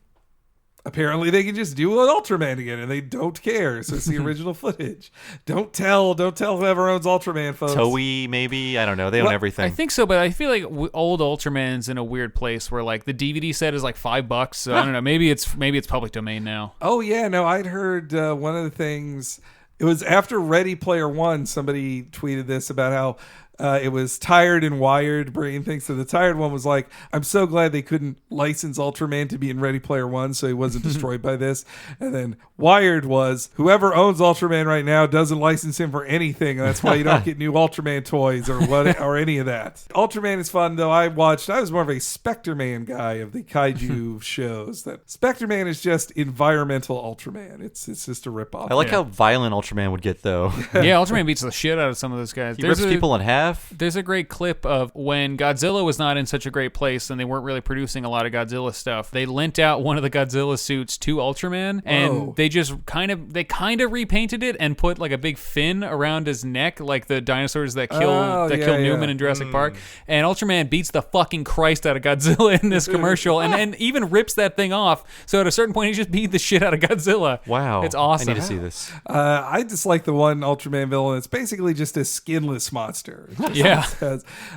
apparently they can just do an Ultraman again and they don't care. So it's the original footage. Don't tell whoever owns Ultraman, folks. Toei, maybe, I don't know. They own everything. I think so, but I feel like old Ultraman's in a weird place where like the DVD set is like $5. So I don't know. Maybe it's public domain now. Oh yeah, no, I'd heard one of the things. It was after Ready Player One. Somebody tweeted this about how It was Tired and Wired brain things. So the Tired one was like, I'm so glad they couldn't license Ultraman to be in Ready Player One, so he wasn't destroyed by this. And then Wired was, whoever owns Ultraman right now doesn't license him for anything. That's why you don't get new Ultraman toys or what or any of that. Ultraman is fun, though. I was more of a Spectre-Man guy of the kaiju shows. That Spectre-Man is just environmental Ultraman. It's just a ripoff. I like how violent Ultraman would get, though. Yeah, Ultraman beats the shit out of some of those guys. He rips people in half. There's a great clip of when Godzilla was not in such a great place and they weren't really producing a lot of Godzilla stuff. They lent out one of the Godzilla suits to Ultraman, and they just kind of repainted it and put like a big fin around his neck, like the dinosaurs that kill Newman in Jurassic Park. And Ultraman beats the fucking Christ out of Godzilla in this commercial, and even rips that thing off. So at a certain point, he just beat the shit out of Godzilla. Wow, it's awesome. I need to see this. I just like the one Ultraman villain. It's basically just a skinless monster. Yeah.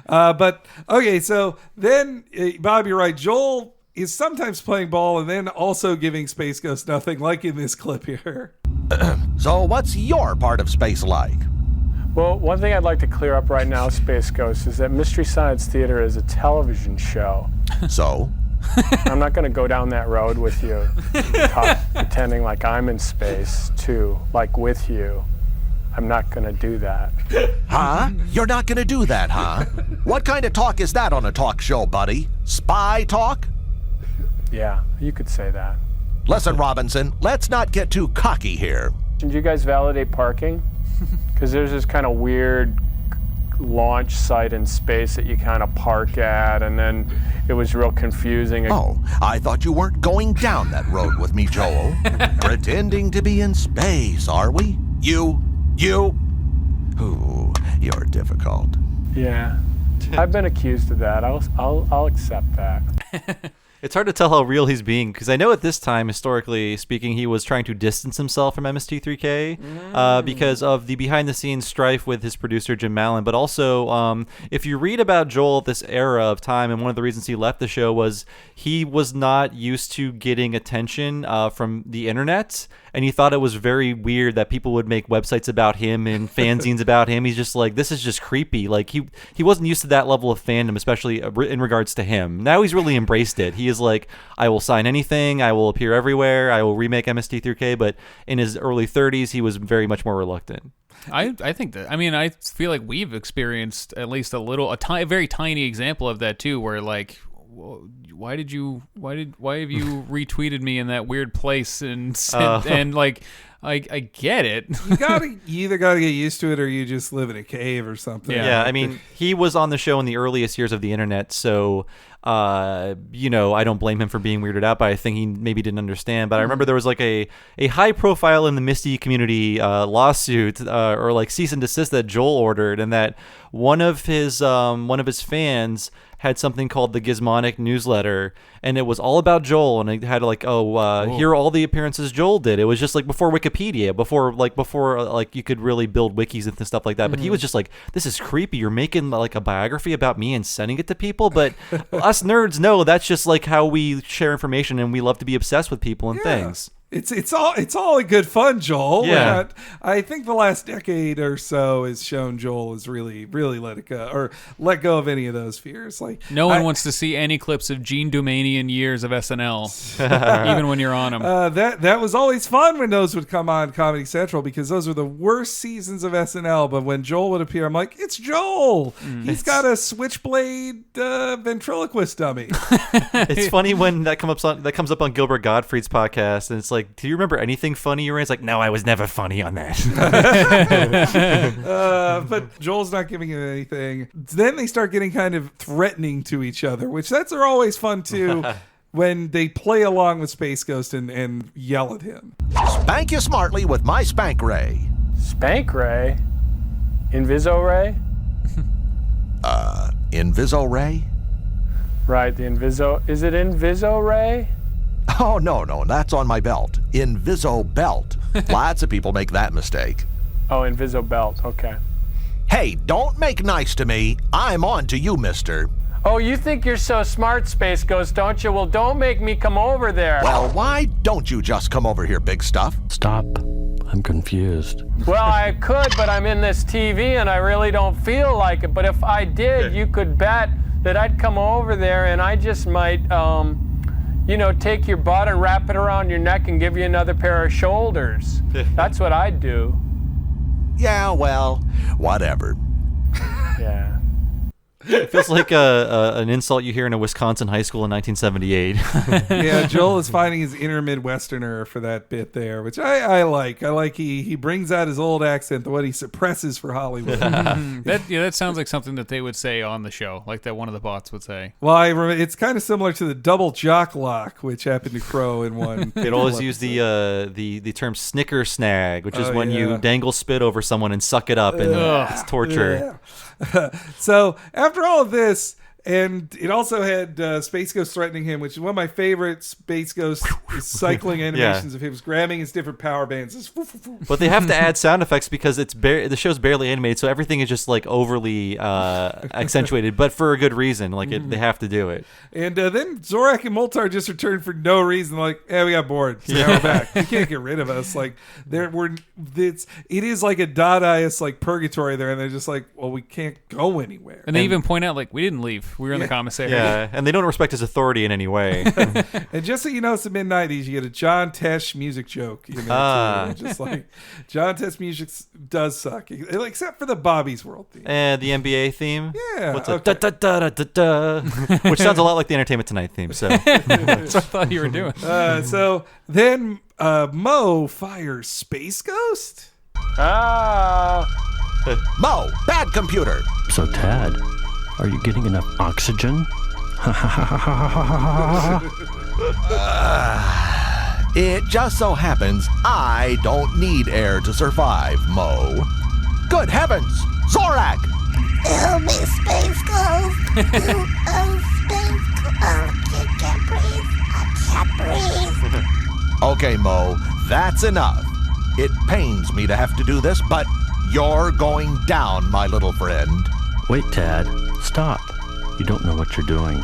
But okay, so then Bob, you're right. Joel is sometimes playing ball and then also giving Space Ghost nothing, like in this clip here. So what's your part of space like? Well, one thing I'd like to clear up right now, Space Ghost, is that Mystery Science Theater is a television show. So? I'm not going to go down that road with you, pretending like I'm in space, too, like with you. I'm not going to do that. Huh? You're not going to do that, huh? What kind of talk is that on a talk show, buddy? Spy talk? Yeah, you could say that. Listen, Robinson, let's not get too cocky here. Did you guys validate parking? Because there's this kind of weird launch site in space that you kind of park at, and then it was real confusing. Oh, I thought you weren't going down that road with me, Joel. Pretending to be in space, are we? You? Ooh, you're difficult. Yeah, I've been accused of that. I'll accept that. It's hard to tell how real he's being, because I know at this time, historically speaking, he was trying to distance himself from MST3K because of the behind-the-scenes strife with his producer, Jim Mallon. But also, if you read about Joel at this era of time, and one of the reasons he left the show was he was not used to getting attention from the internet, and he thought it was very weird that people would make websites about him and fanzines about him. He's just like, this is just creepy. Like, he wasn't used to that level of fandom, especially in regards to him. Now he's really embraced it. He is like, I will sign anything, I will appear everywhere, I will remake MST3K, but in his early 30s, he was very much more reluctant. I think that, I mean, I feel like we've experienced at least a very tiny example of that too, where like, why have you retweeted me in that weird place and like, I get it. You either gotta get used to it or you just live in a cave or something. Yeah, I mean, he was on the show in the earliest years of the internet, so I don't blame him for being weirded out, but I think he maybe didn't understand. But I remember there was like a high profile in the Misty community lawsuit or like cease and desist that Joel ordered, and that one of his fans had something called the Gizmonic newsletter, and it was all about Joel, and it had like, here are all the appearances Joel did. It was just like before Wikipedia, before you could really build wikis and stuff like that. But he was just like, this is creepy. You're making like a biography about me and sending it to people. But us nerds know that's just like how we share information, and we love to be obsessed with people and things. It's all in good fun, Joel. Yeah. I think the last decade or so has shown Joel has really, really let go of any of those fears. Like no one wants to see any clips of Gene Dumanian years of SNL, even when you're on them. That was always fun when those would come on Comedy Central, because those were the worst seasons of SNL. But when Joel would appear, I'm like, it's Joel. He's got a switchblade ventriloquist dummy. It's funny when that comes up on Gilbert Gottfried's podcast, and it's like, do you remember anything funny you were in? It's like, no, I was never funny on that. But Joel's not giving him anything. Then they start getting kind of threatening to each other, which are always fun too, when they play along with Space Ghost and yell at him. Spank you smartly with my Spank Ray. Spank Ray? Inviso Ray? Inviso Ray? Right, the Inviso. Is it Inviso Ray? Oh, no, that's on my belt. Inviso belt. Lots of people make that mistake. Oh, Inviso belt, okay. Hey, don't make nice to me. I'm on to you, mister. Oh, you think you're so smart, Space Ghost, don't you? Well, don't make me come over there. Well, why don't you just come over here, big stuff? Stop. I'm confused. Well, I could, but I'm in this TV and I really don't feel like it. But if I did, you could bet that I'd come over there and I just might, take your butt and wrap it around your neck and give you another pair of shoulders. That's what I'd do. Yeah, well, whatever. Yeah. It feels like an insult you hear in a Wisconsin high school in 1978. Yeah, Joel is finding his inner Midwesterner for that bit there, which I like. I like he brings out his old accent, the one he suppresses for Hollywood. That sounds like something that they would say on the show, like that one of the bots would say. Well, it's kind of similar to the double jock lock, which happened to Crow in one. They'd always use the term snicker snag, which is when you dangle spit over someone and suck it up, and it's torture. So after all of this, and it also had Space Ghost threatening him, which is one of my favorite Space Ghost cycling animations of him grabbing his different power bands. But they have to add sound effects because the show's barely animated, so everything is just like overly accentuated, but for a good reason. Like they have to do it. And then Zorak and Moltar just returned for no reason. Like, we got bored. So now we're back. You can't get rid of us. Like it is like a Dadaist like purgatory there, and they're just like, well, we can't go anywhere. And they even point out like we didn't leave. We were in the commissary. Yeah, and they don't respect his authority in any way. And just so you know, it's the mid-90s. You get a John Tesh music joke. Too. Just like John Tesh music does suck, except for the Bobby's World theme and the NBA theme. Yeah, what's da da da da da da, which sounds a lot like the Entertainment Tonight theme. So that's what I thought you were doing. So then Mo fires Space Ghost. Mo, bad computer. So, Tad, are you getting enough oxygen? It just so happens I don't need air to survive, Mo. Good heavens! Zorak! Help me, Space Ghost. Space Ghost. I can't breathe. I can't breathe. Okay, Mo, that's enough. It pains me to have to do this, but you're going down, my little friend. Wait, Tad. Stop. You don't know what you're doing.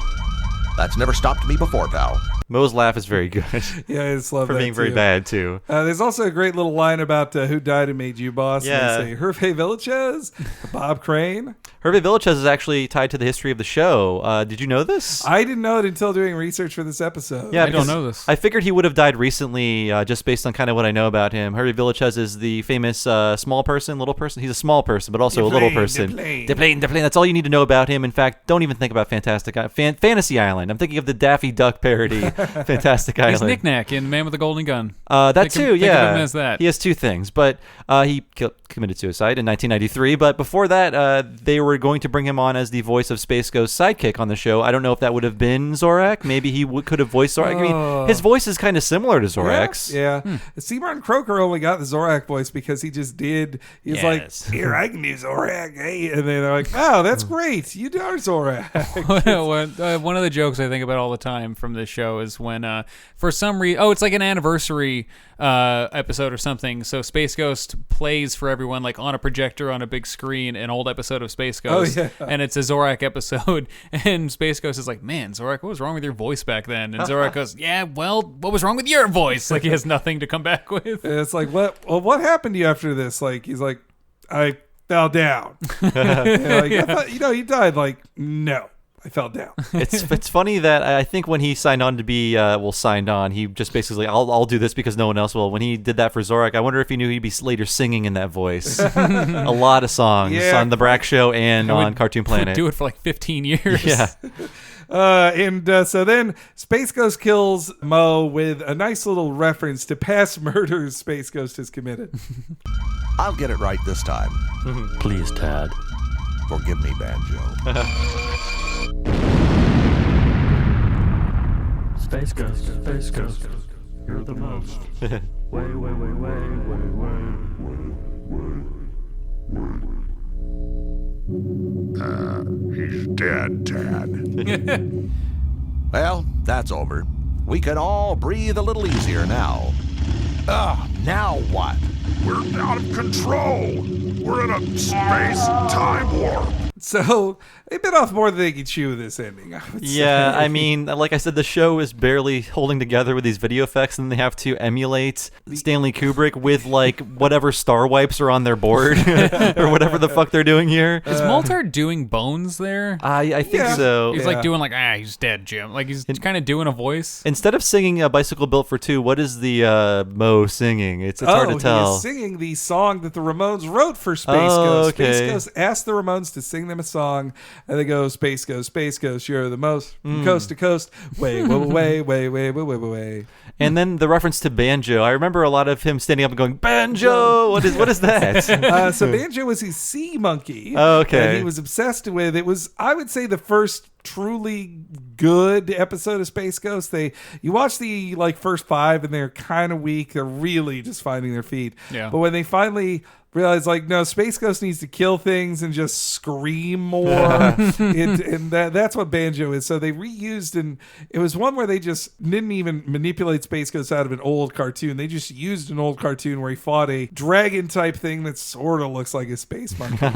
That's never stopped me before, pal. Mo's laugh is very good. Yeah, I just love for that being very too. bad too. There's also a great little line about who died and made you boss. Yeah. And they say Hervé Villachez, Bob Crane. Hervé Villachez is actually tied to the history of the show. Did you know this? I didn't know it until doing research for this episode. Yeah, I don't know this. I figured he would have died recently, just based on kind of what I know about him. Hervé Villachez is the famous small person, little person. He's a small person, but also a little person. Deplane. That's all you need to know about him. In fact, don't even think about Fantasy Island. I'm thinking of the Daffy Duck parody, Fantastic Island. He's Knick-Knack in Man with the Golden Gun. Think of him as that. He has two things, but he committed suicide in 1993. But before that, they were going to bring him on as the voice of Space Ghost's sidekick on the show. I don't know if that would have been Zorak. Maybe he could have voiced Zorak. I mean, his voice is kind of similar to Zorak's. Yeah. Seymour Croker only got the Zorak voice because he just did. He's like, here, I can do Zorak. Hey. And then they're like, oh, that's great. You are Zorak. One of the jokes I think about all the time from this show is when, for some reason, it's like an anniversary episode or something. So Space Ghost plays for everyone, like on a projector on a big screen, an old episode of Space Ghost. And it's a Zorak episode. And Space Ghost is like, man, Zorak, what was wrong with your voice back then? And Zorak goes, yeah, well, what was wrong with your voice? Like he has nothing to come back with. And it's like, what happened to you after this? Like, he's like, I fell down. He died. Like, no. I fell down. It's funny that I think when he signed on to be signed on, he just basically I'll do this because no one else will. When he did that for Zorak, I wonder if he knew he'd be later singing in that voice. A lot of songs on the Brack Show and on Cartoon Planet. Would do it for like 15 years. Yeah. So then Space Ghost kills Mo with a nice little reference to past murders Space Ghost has committed. I'll get it right this time. Please, Tad. Forgive me, Banjo. Space Ghost, you're the most. Way. He's dead, Tad. Well, that's over. We can all breathe a little easier now. Now what? We're out of control. We're in a space time warp. So they bit off more than they could chew with this ending, I would Yeah, say. I mean, like I said, the show is barely holding together with these video effects, and they have to emulate Stanley Kubrick with like whatever star wipes are on their board or whatever the fuck they're doing here. Is Moltar doing bones there? I think so. He's like doing like, he's dead, Jim. Like he's kind of doing a voice. Instead of singing a Bicycle Built for Two, what is the Mo singing? It's hard to tell. He is singing the song that the Ramones wrote for Space Ghost. Space Ghost asked the Ramones to sing them a song, and they go, Space Ghost, you're the most from coast to coast, way. And then the reference to banjo. I remember a lot of him standing up and going, banjo! What is that? So banjo was his sea monkey. Oh, okay. That he was obsessed with. It was, I would say, the first truly good episode of Space Ghost. You watch the first 5 and they're kind of weak. They're really just finding their feet. Yeah. But when they finally realize no, Space Ghost needs to kill things and just scream more, and that's what banjo is. So they reused, and it was one where they just didn't even manipulate Space Ghost out of an old cartoon. They just used an old cartoon where he fought a dragon type thing that sort of looks like a space monkey,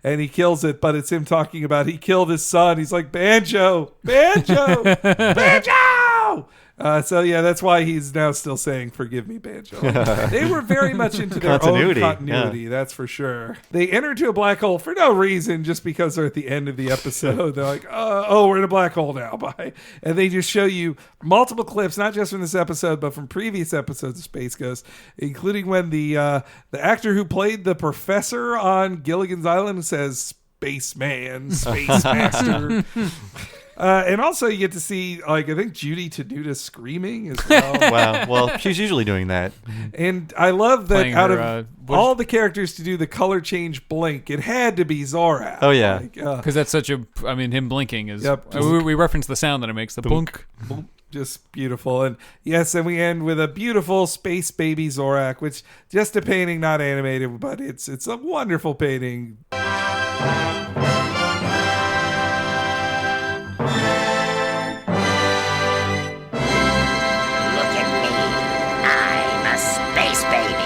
and he kills it. But it's him talking about he killed his son. He's like, banjo. So yeah, that's why he's now still saying, forgive me, banjo. They were very much into their own continuity, that's for sure. They enter into a black hole for no reason, just because they're at the end of the episode. They're like, we're in a black hole now, bye. And they just show you multiple clips, not just from this episode, but from previous episodes of Space Ghost, including when the actor who played the professor on Gilligan's Island says, Spaceman, Space Master. And also you get to see, I think Judy Tenuta screaming as well. Wow. Well, she's usually doing that. And I love that Playing out her, of all the characters to do the color change blink, it had to be Zorak. Oh, yeah. Because that's such a, him blinking is, Yep. we reference the sound that it makes, the blunk. Just beautiful. And yes, and we end with a beautiful space baby Zorak, which just a painting, not animated, but it's a wonderful painting. Space baby.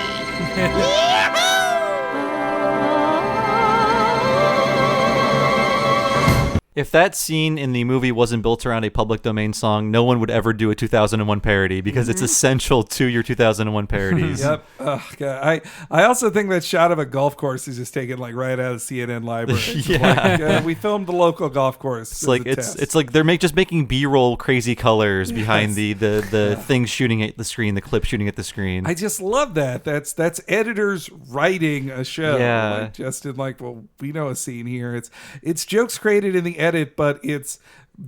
If that scene in the movie wasn't built around a public domain song, no one would ever do a 2001 parody because it's essential to your 2001 parodies. Yep. Oh, God. I also think that shot of a golf course is just taken right out of CNN library. Yeah. We filmed the local golf course. It's like they're just making B-roll crazy colors behind the things shooting at the screen, the clip shooting at the screen. I just love that. That's editors writing a show. Yeah. We know a scene here. It's jokes created in the edit, but it's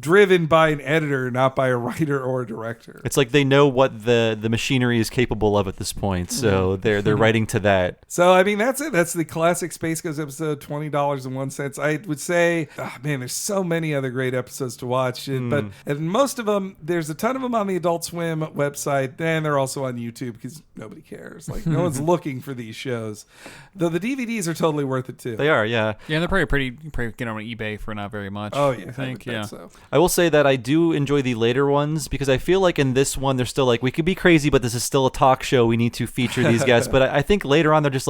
driven by an editor, not by a writer or a director. It's like they know what the machinery is capable of at this point, so they're writing to that. So I mean, that's it. That's the classic Space Ghost episode, $20.01. I would say, there's so many other great episodes to watch, but most of them, there's a ton of them on the Adult Swim website, and they're also on YouTube because nobody cares. No one's looking for these shows. Though the DVDs are totally worth it too. They are, yeah. Yeah, they're probably get on eBay for not very much. Oh yeah, I think yeah. So. I will say that I do enjoy the later ones because I feel like in this one they're still we could be crazy, but this is still a talk show. We need to feature these guests. But I think later on they're just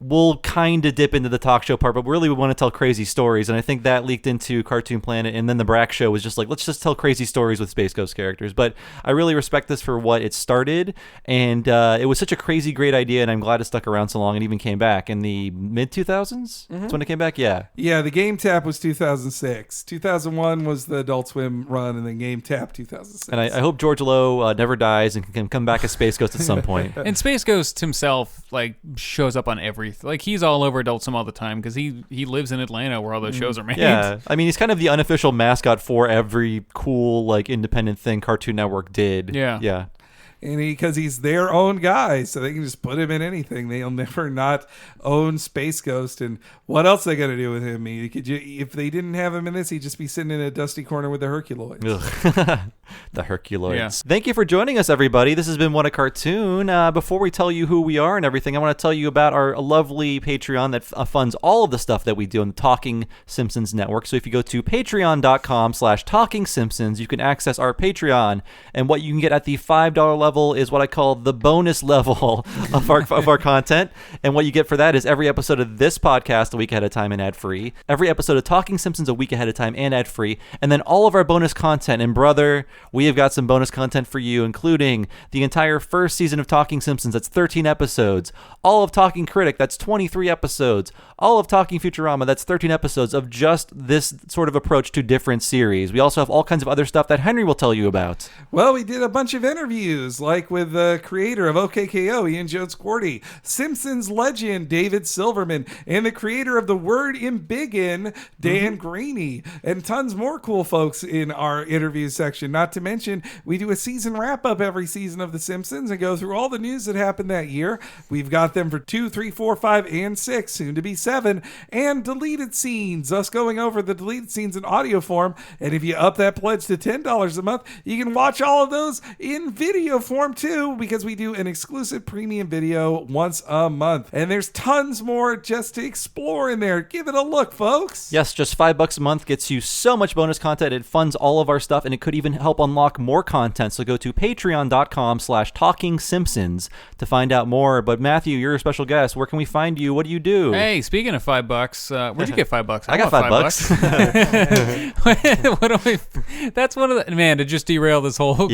we'll kind of dip into the talk show part, but really we want to tell crazy stories. And I think that leaked into Cartoon Planet. And then the Brack show was just let's just tell crazy stories with Space Ghost characters. But I really respect this for what it started. And it was such a crazy, great idea. And I'm glad it stuck around so long and even came back in the mid-2000s. That's when it came back. Yeah. Yeah. The Game Tap was 2006. 2001 was the Adult Swim run, and then Game Tap 2006. And I hope George Lowe never dies and can come back as Space Ghost at some point. And Space Ghost himself shows up on every he's all over Adult Swim all the time because he lives in Atlanta where all those shows are made. Yeah, I mean he's kind of the unofficial mascot for every cool independent thing Cartoon Network did. Yeah. And because he's their own guy, so they can just put him in anything. They'll never not own Space Ghost. And what else are they going to do with him? If they didn't have him in this, he'd just be sitting in a dusty corner with the Herculoids. The Herculoids. Yeah. Thank you for joining us, everybody. This has been What a Cartoon. Before we tell you who we are and everything, I want to tell you about our lovely Patreon that funds all of the stuff that we do on the Talking Simpsons Network. So if you go to patreon.com/TalkingSimpsons, you can access our Patreon. And what you can get at the $5 level is what I call the bonus level of our content. And what you get for that is every episode of this podcast a week ahead of time and ad-free. Every episode of Talking Simpsons a week ahead of time and ad-free. And then all of our bonus content. And brother, we have got some bonus content for you, including the entire first season of Talking Simpsons. That's 13 episodes. All of Talking Critic. That's 23 episodes. All of Talking Futurama. That's 13 episodes of just this sort of approach to different series. We also have all kinds of other stuff that Henry will tell you about. Well, we did a bunch of interviews, like with the creator of OKKO, Ian Jones-Quartey, Simpsons legend David Silverman, and the creator of the word embiggen, Dan Graney, and tons more cool folks in our interview section. Not to mention, we do a season wrap-up every season of The Simpsons and go through all the news that happened that year. We've got them for 2, 3, 4, 5, and 6, soon to be 7, and deleted scenes, us going over the deleted scenes in audio form. And if you up that pledge to $10 a month, you can watch all of those in video form too, because we do an exclusive premium video once a month. And there's tons more just to explore in there. Give it a look, folks. Yes, just $5 a month gets you so much bonus content. It funds all of our stuff, and it could even help unlock more content. So go to patreon.com/TalkingSimpsons to find out more. But Matthew, you're a special guest. Where can we find you? What do you do? Hey, speaking of $5, where'd you get $5? I got $5. What do we? That's one of the to just derail this whole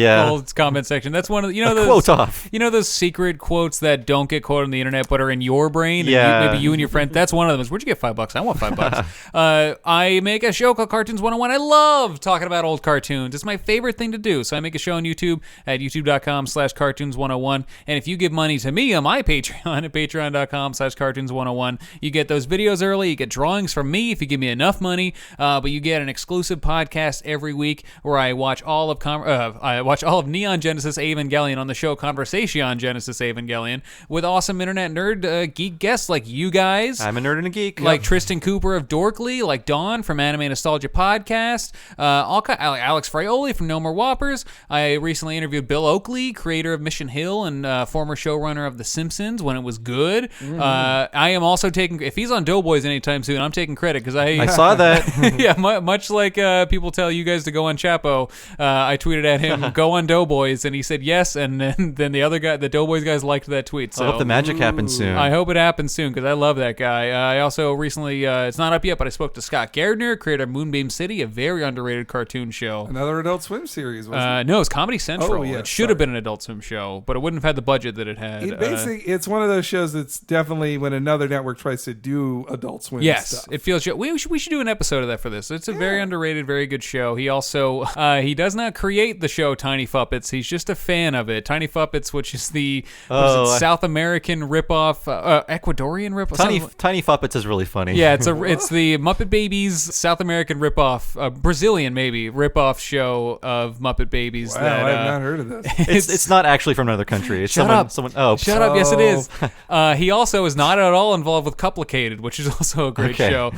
comment section. That's one of the, those quote off. Those secret quotes that don't get quoted on the internet but are in your brain. And maybe you and your friend. That's one of them. Is where'd you get $5? I want $5. I make a show called Cartoons 101. I love talking about old cartoons. It's my favorite thing to do. So I make a show on YouTube at youtube.com/cartoons101. And if you give money to me on my Patreon at patreon.com/cartoons101, you get those videos early. You get drawings from me if you give me enough money. But you get an exclusive podcast every week where I watch all of Neon Genesis Evangelion on the show Conversation Genesis Evangelion with awesome internet nerd geek guests like you guys. I'm a nerd and a geek. Like Tristan Cooper of Dorkly, like Dawn from Anime Nostalgia Podcast, Alex Fraioli from No More Whoppers. I recently interviewed Bill Oakley, creator of Mission Hill and former showrunner of The Simpsons when it was good. I am also taking, if he's on Doughboys anytime soon, I'm taking credit because I saw that. Yeah, much like people tell you guys to go on Chapo, I tweeted at him, go on Doughboys, and he said yes, and then the other guy, the Doughboys guys liked that tweet. So I hope the magic happens soon. I hope it happens soon because I love that guy. I also recently, it's not up yet, but I spoke to Scott Gardner, creator of Moonbeam City, a very underrated cartoon show. Another Adult Swim series, wasn't it? No, it's Comedy Central. Oh, yeah, it should have been an Adult Swim show, but it wouldn't have had the budget that it had. It's one of those shows that's definitely when another network tries to do Adult Swim stuff. It feels. We should do an episode of that for this. It's a very underrated, very good show. He also he does not create the show Tiny Fuppets. He's just a fan of it. Tiny Fuppets, which is the South American ripoff, Ecuadorian ripoff. Tiny Fuppets is really funny. Yeah, it's the Muppet Babies South American ripoff, Brazilian maybe ripoff show of Muppet Babies. Wow, that, I have not heard of this. It's not actually from another country. It's Shut up. Oh, shut up. Yes, it is. He also is not at all involved with Couplicated, which is also a great show.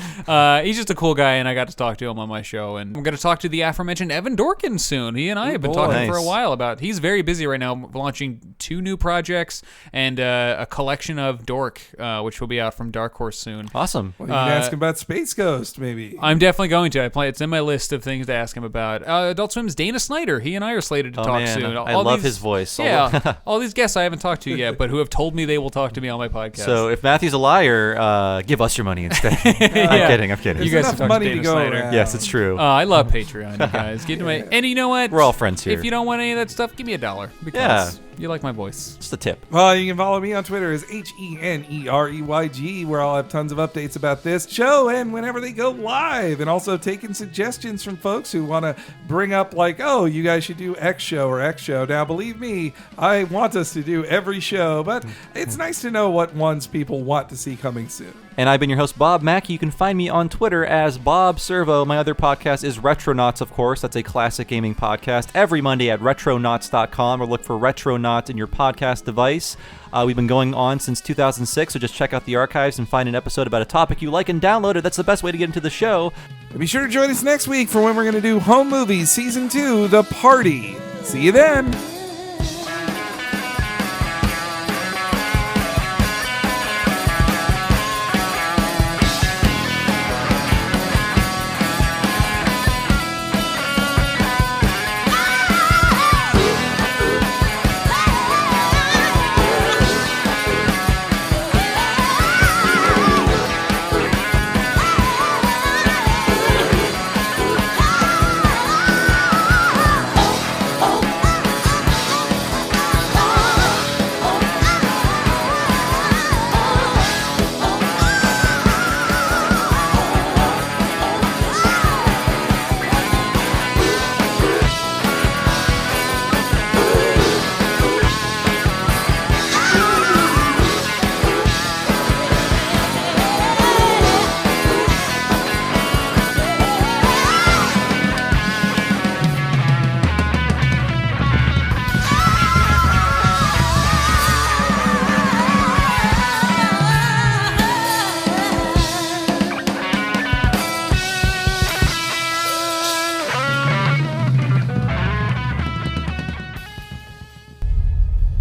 He's just a cool guy, and I got to talk to him on my show. And I'm going to talk to the aforementioned Evan Dorkin soon. He and I have been talking for a while about. He's very busy right now, launching 2 new projects and a collection of Dork, which will be out from Dark Horse soon. Awesome. Well, you can ask him about Space Ghost, maybe. I'm definitely going to. It's in my list of things to ask him about. Adult Swim's Dana Snyder. He and I are slated to talk soon. I love his voice. Yeah, all these guests I haven't talked to yet, but who have told me they will talk to me on my podcast. So if Matthew's a liar, give us your money instead. I'm kidding. You guys have money to go around. Yes, it's true. I love Patreon, you guys. Get to my, and you know what? We're all friends here. If you don't want any of that stuff, give me $1 because you like my voice. Just a tip. Well, you can follow me on Twitter as HENEREYG, where I'll have tons of updates about this show and whenever they go live, and also taking suggestions from folks who want to bring up like, oh, you guys should do X show or X show. Now, believe me, I want us to do every show, but it's nice to know what ones people want to see coming soon. And I've been your host, Bob Mackey. You can find me on Twitter as Bob Servo. My other podcast is Retronauts, of course. That's a classic gaming podcast. Every Monday at retronauts.com, or look for Retronauts in your podcast device. We've been going on since 2006, so just check out the archives and find an episode about a topic you like and download it. That's the best way to get into the show. And be sure to join us next week for when we're going to do Home Movies Season 2, The Party. See you then.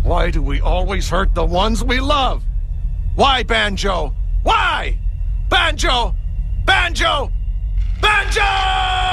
Why do we always hurt the ones we love? Why, Banjo? Why? Banjo! Banjo! Banjo!